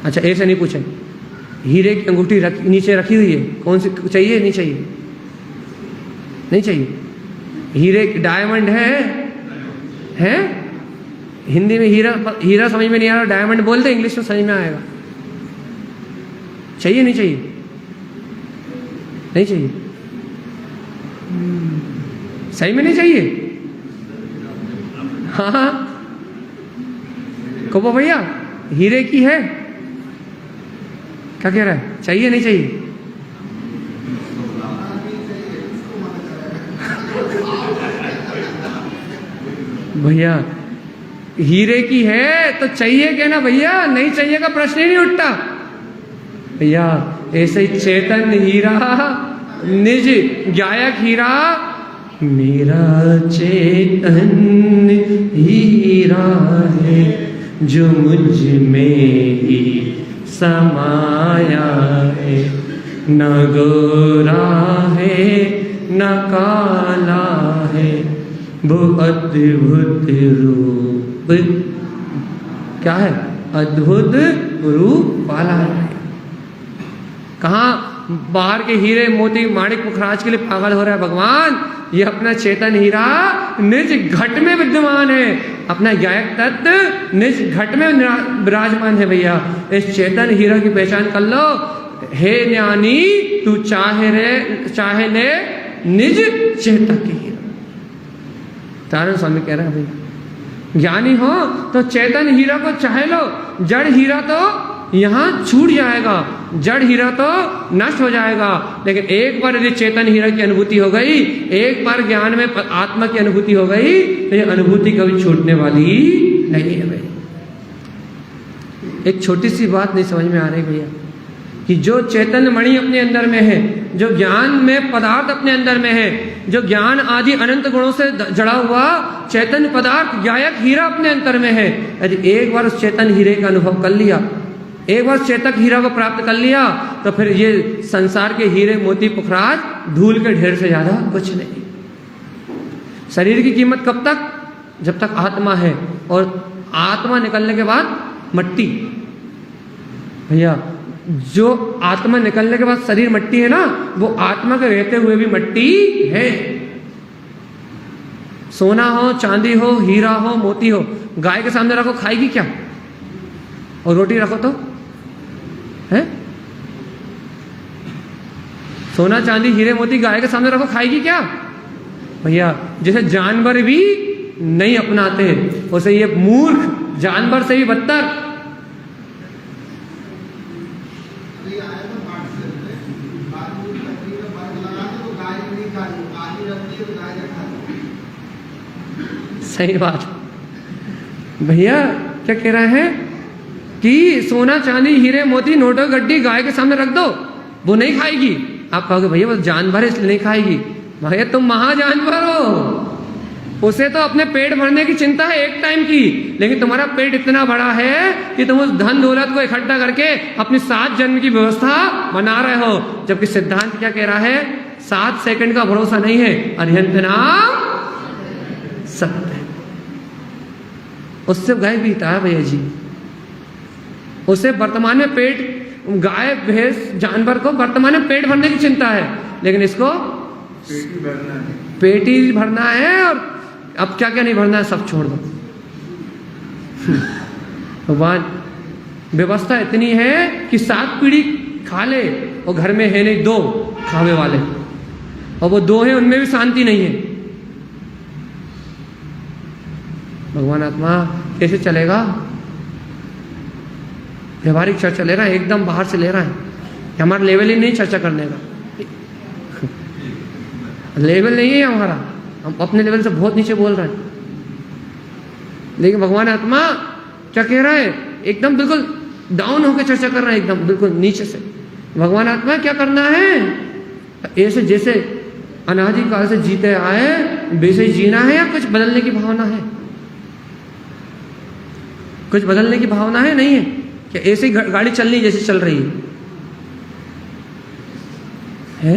S1: अच्छा ऐसे नहीं पूछे, हीरे की अंगूठी नीचे रखी हुई है, कौन सी चाहिए, नहीं चाहिए, नहीं चाहिए। हीरे डायमंड है हिंदी में हीरा समझ में नहीं आ रहा, डायमंड बोलते, इंग्लिश में समझ में आएगा। चाहिए नहीं चाहिए, नहीं चाहिए, सही में नहीं चाहिए। हाँ कहो भैया हीरे की है, क्या कह रहा है, चाहिए नहीं चाहिए। भैया हीरे की है तो चाहिए क्या ना भैया, नहीं चाहिए का प्रश्न ही नहीं उठता भैया। ऐसे ही चेतन हीरा, निज गायक हीरा, मेरा चेतन हीरा है जो मुझ में ही समाया है, न गोरा है न काला है, वो अद्भुत रूप, क्या है, अद्भुत रूप वाला है। कहाँ बाहर के हीरे मोती माणिक पुखराज के लिए पागल हो रहा है भगवान, ये अपना चेतन हीरा निज घट में विद्यमान है, अपना गायक तत्व निज घट में विराजमान है भैया। इस चेतन हीरा की पहचान कर लो। हे ज्ञानी तू चाहे ले निज चेतक हीरा। तारण स्वामी कह रहा है भैया ज्ञानी हो तो चेतन हीरा को चाहे लो, जड़ हीरा तो यहाँ छूट जाएगा, जड़ हीरा तो नष्ट हो जाएगा, लेकिन एक बार यदि चेतन हीरा की अनुभूति हो गई, एक बार ज्ञान में आत्मा की अनुभूति हो गई तो ये अनुभूति कभी छूटने वाली नहीं है भाई। एक छोटी सी बात नहीं समझ में आ रही भैया कि जो चेतन मणि अपने अंदर में है, जो ज्ञान में पदार्थ अपने अंदर में है, जो ज्ञान आदि अनंत गुणों से जड़ा हुआ चेतन पदार्थ गायक हीरा अपने अंतर में है, यदि एक बार उस चेतन हीरे का अनुभव कर लिया, एक बार चेतक हीरा को प्राप्त कर लिया, तो फिर ये संसार के हीरे मोती पुखराज धूल के ढेर से ज्यादा कुछ नहीं। शरीर की कीमत कब तक, जब तक आत्मा है, और आत्मा निकलने के बाद मट्टी। भैया जो आत्मा निकलने के बाद शरीर मट्टी है ना, वो आत्मा के रहते हुए भी मट्टी है। सोना हो, चांदी हो, हीरा हो, मोती हो, गाय के सामने रखो खाएगी क्या, और रोटी रखो तो है, सोना चांदी हीरे मोती गाय के सामने रखो खाएगी क्या भैया। जैसे जानवर भी नहीं अपनाते, वैसे ये मूर्ख जानवर से भी बदतर। सही बात भैया, क्या कह रहे हैं कि सोना चांदी हीरे मोती नोटो गड्डी गाय के सामने रख दो, वो नहीं खाएगी। आप कहोगे भैया वो जानवर है इसलिए नहीं खाएगी। भैया तुम महाजानवर हो, उसे तो अपने पेट भरने की चिंता है एक टाइम की, लेकिन तुम्हारा पेट इतना बड़ा है कि तुम उस धन दौलत को इकट्ठा करके अपनी 7 जन्म की व्यवस्था बना रहे हो। जबकि सिद्धांत क्या कह रहा है, 7 सेकंड का भरोसा नहीं है, अर्हंत नाम सत्य। उससे गाय बीता है भैया जी, उसे वर्तमान में पेट, गाय भैंस जानवर को वर्तमान में पेट भरने की चिंता है, लेकिन इसको पेट ही भरना है और अब क्या क्या नहीं भरना है सब छोड़ दो। भगवान व्यवस्था इतनी है कि 7 पीढ़ी खा ले और घर में है नहीं 2 खावे वाले, और वो 2 हैं उनमें भी शांति नहीं है। भगवान आत्मा कैसे चलेगा? व्यवहारिक चर्चा ले रहा है, एकदम बाहर से ले रहा है, हमारा लेवल ही नहीं चर्चा करने का, लेवल नहीं है हमारा, हम अपने लेवल से बहुत नीचे बोल रहे हैं। लेकिन भगवान आत्मा क्या कह रहा है, एकदम बिल्कुल डाउन होकर चर्चा कर रहा है, एकदम बिल्कुल नीचे से। भगवान आत्मा क्या करना है, ऐसे जैसे अनादिकाल से जीते आए वैसे ही जीना है, या कुछ बदलने की भावना है? कुछ बदलने की भावना है? नहीं है क्या? ऐसे ही गाड़ी चलनी जैसे चल रही है?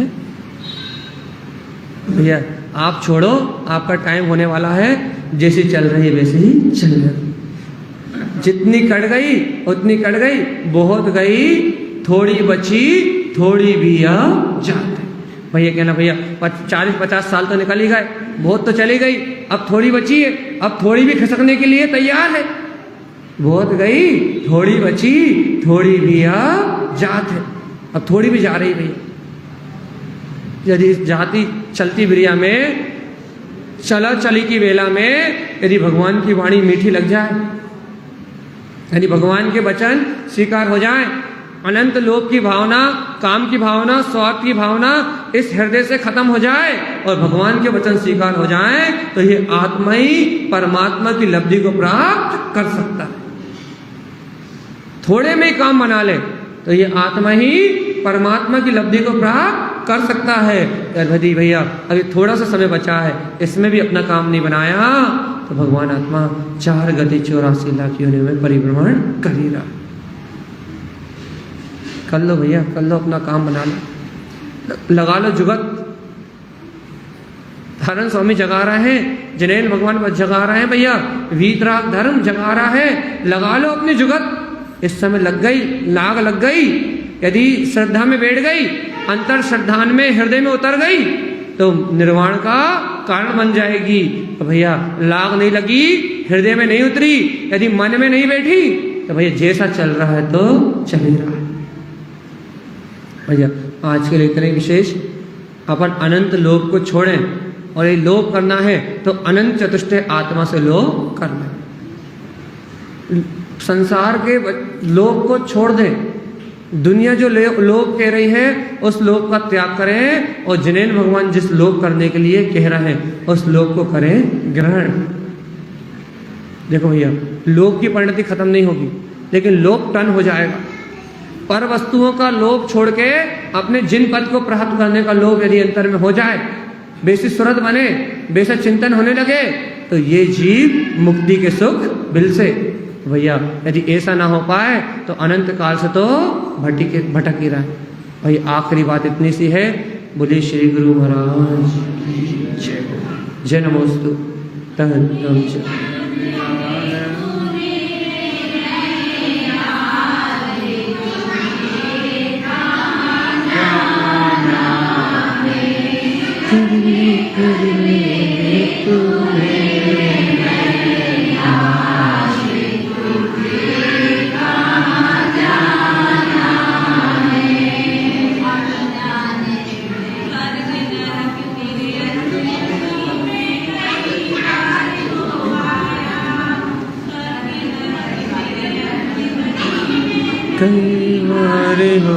S1: भैया आप छोड़ो, आपका टाइम होने वाला है, जैसे चल रही है वैसे ही चल रही। जितनी कट गई उतनी कट गई, बहुत गई थोड़ी बची, थोड़ी भी अब जाते। भैया कहना भैया 40-50 साल तो निकल ही गए, बहुत तो चली गई, अब थोड़ी बची है, अब थोड़ी भी खिसकने के लिए तैयार है। बहुत गई, थोड़ी बची, थोड़ी भी अब जात है, अब थोड़ी भी जा रही भैया। यदि जाती चलती ब्रिया में, चला चली की वेला में यदि भगवान की वाणी मीठी लग जाए, यदि भगवान के वचन स्वीकार हो जाए, अनंत लोभ की भावना, काम की भावना, स्वार्थ की भावना इस हृदय से खत्म हो जाए और भगवान के वचन स्वीकार हो जाए, तो ये आत्मा ही परमात्मा की लब्धि को प्राप्त कर सकता है। थोड़े में ही काम बना ले तो ये आत्मा ही परमात्मा की लब्धि को प्राप्त कर सकता है। गर्भवती भैया अभी थोड़ा सा समय बचा है, इसमें भी अपना काम नहीं बनाया तो भगवान आत्मा 4 गति 84 लाख योनियों में परिभ्रमण कर ही रहा। कर लो भैया, कर लो, अपना काम बना लो, लगा लो जुगत। धर्म स्वामी जगा रहे हैं, जैन भगवान जगा रहे हैं भैया, वीतराग धर्म जगा रहा है, लगा लो अपनी जुगत। इस समय लग गई, लाग लग गई, यदि श्रद्धा में बैठ गई, अंतर श्रद्धान में हृदय में उतर गई तो निर्वाण का कारण बन जाएगी। तो भैया लाग नहीं लगी, हृदय में नहीं उतरी, यदि मन में नहीं बैठी तो भैया जैसा चल रहा है तो चल ही रहा है। भैया आज के लिए इतने विशेष, अपन अनंत लोभ को छोड़ें, और ये लोभ करना है तो अनंत चतुष्टय आत्मा से लोभ करना है। संसार के लोभ को छोड़ दें, दुनिया जो लोभ कह रही है उस लोभ का त्याग करें, और जिनेन भगवान जिस लोभ करने के लिए कह रहे हैं उस लोभ को करें ग्रहण। देखो भैया लोभ की परिणति खत्म नहीं होगी, लेकिन लोभ टन हो जाएगा। पर वस्तुओं का लोभ छोड़ के अपने जिन पद को प्राप्त करने का लोभ यदि अंतर में हो जाए, बेसिक सुरत बने, बेसिक चिंतन होने लगे, तो ये जीव मुक्ति के सुख बिल से। भैया यदि ऐसा ना हो पाए तो अनंत काल से तो भटक ही रहा है। भाई आखिरी बात इतनी सी है, बोले श्री गुरु महाराज जय नमोस्तु। कई बार हो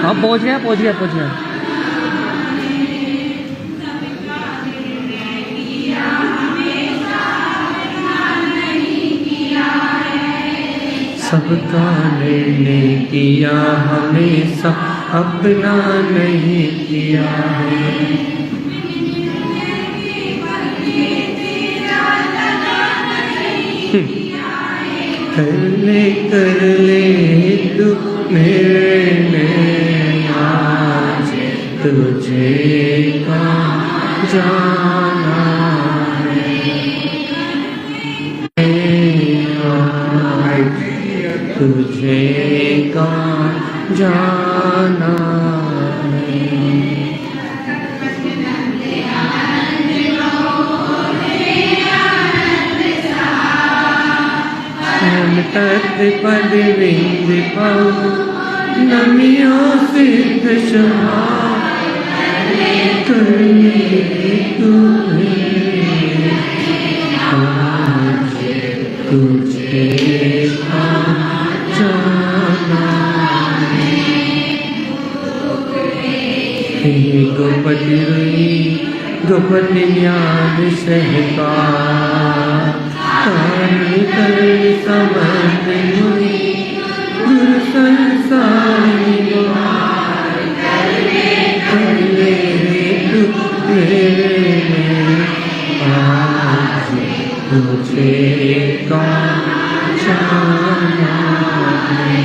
S1: अब पहुंच गया। सबका निर्णय किया हमेशा अपना नहीं किया है। कर ले तू निर्णय आज तुझे कहाँ जाना है, तुझे कहाँ जाना है। तत्पद विंद पाओ नमियो सिद्ध क्षमा करने तुम्हें आज तुझे जाना है। गोपति रुई गोपति न्याय सहका कर समर्थ मुनि गुरु संसार कर ले तू आज तुझे कहाँ जाना है।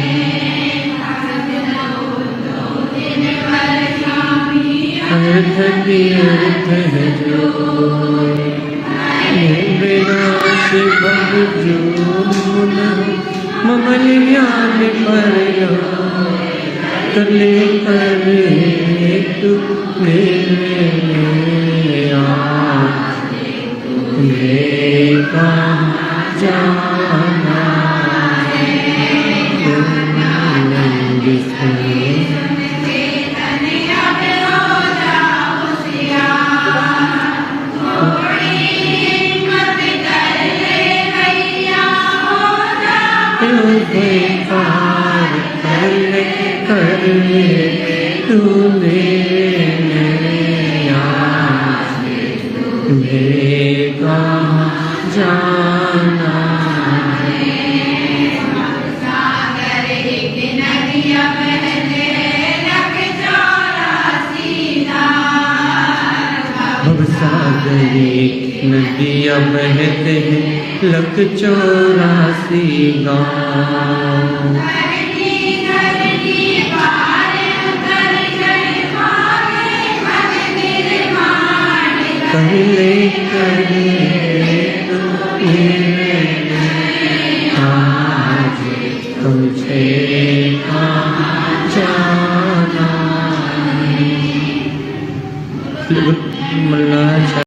S1: अर्थ तीर्थ है जो विनाश भव जो ममल ज्ञान पर कर ले तू मेरे आज तुझे कहाँ जाना है। कर तूने तुझे कहाँ जाना है। भवसागर नदियाँ बहते हैं लख 84 गाँव। कर ले कर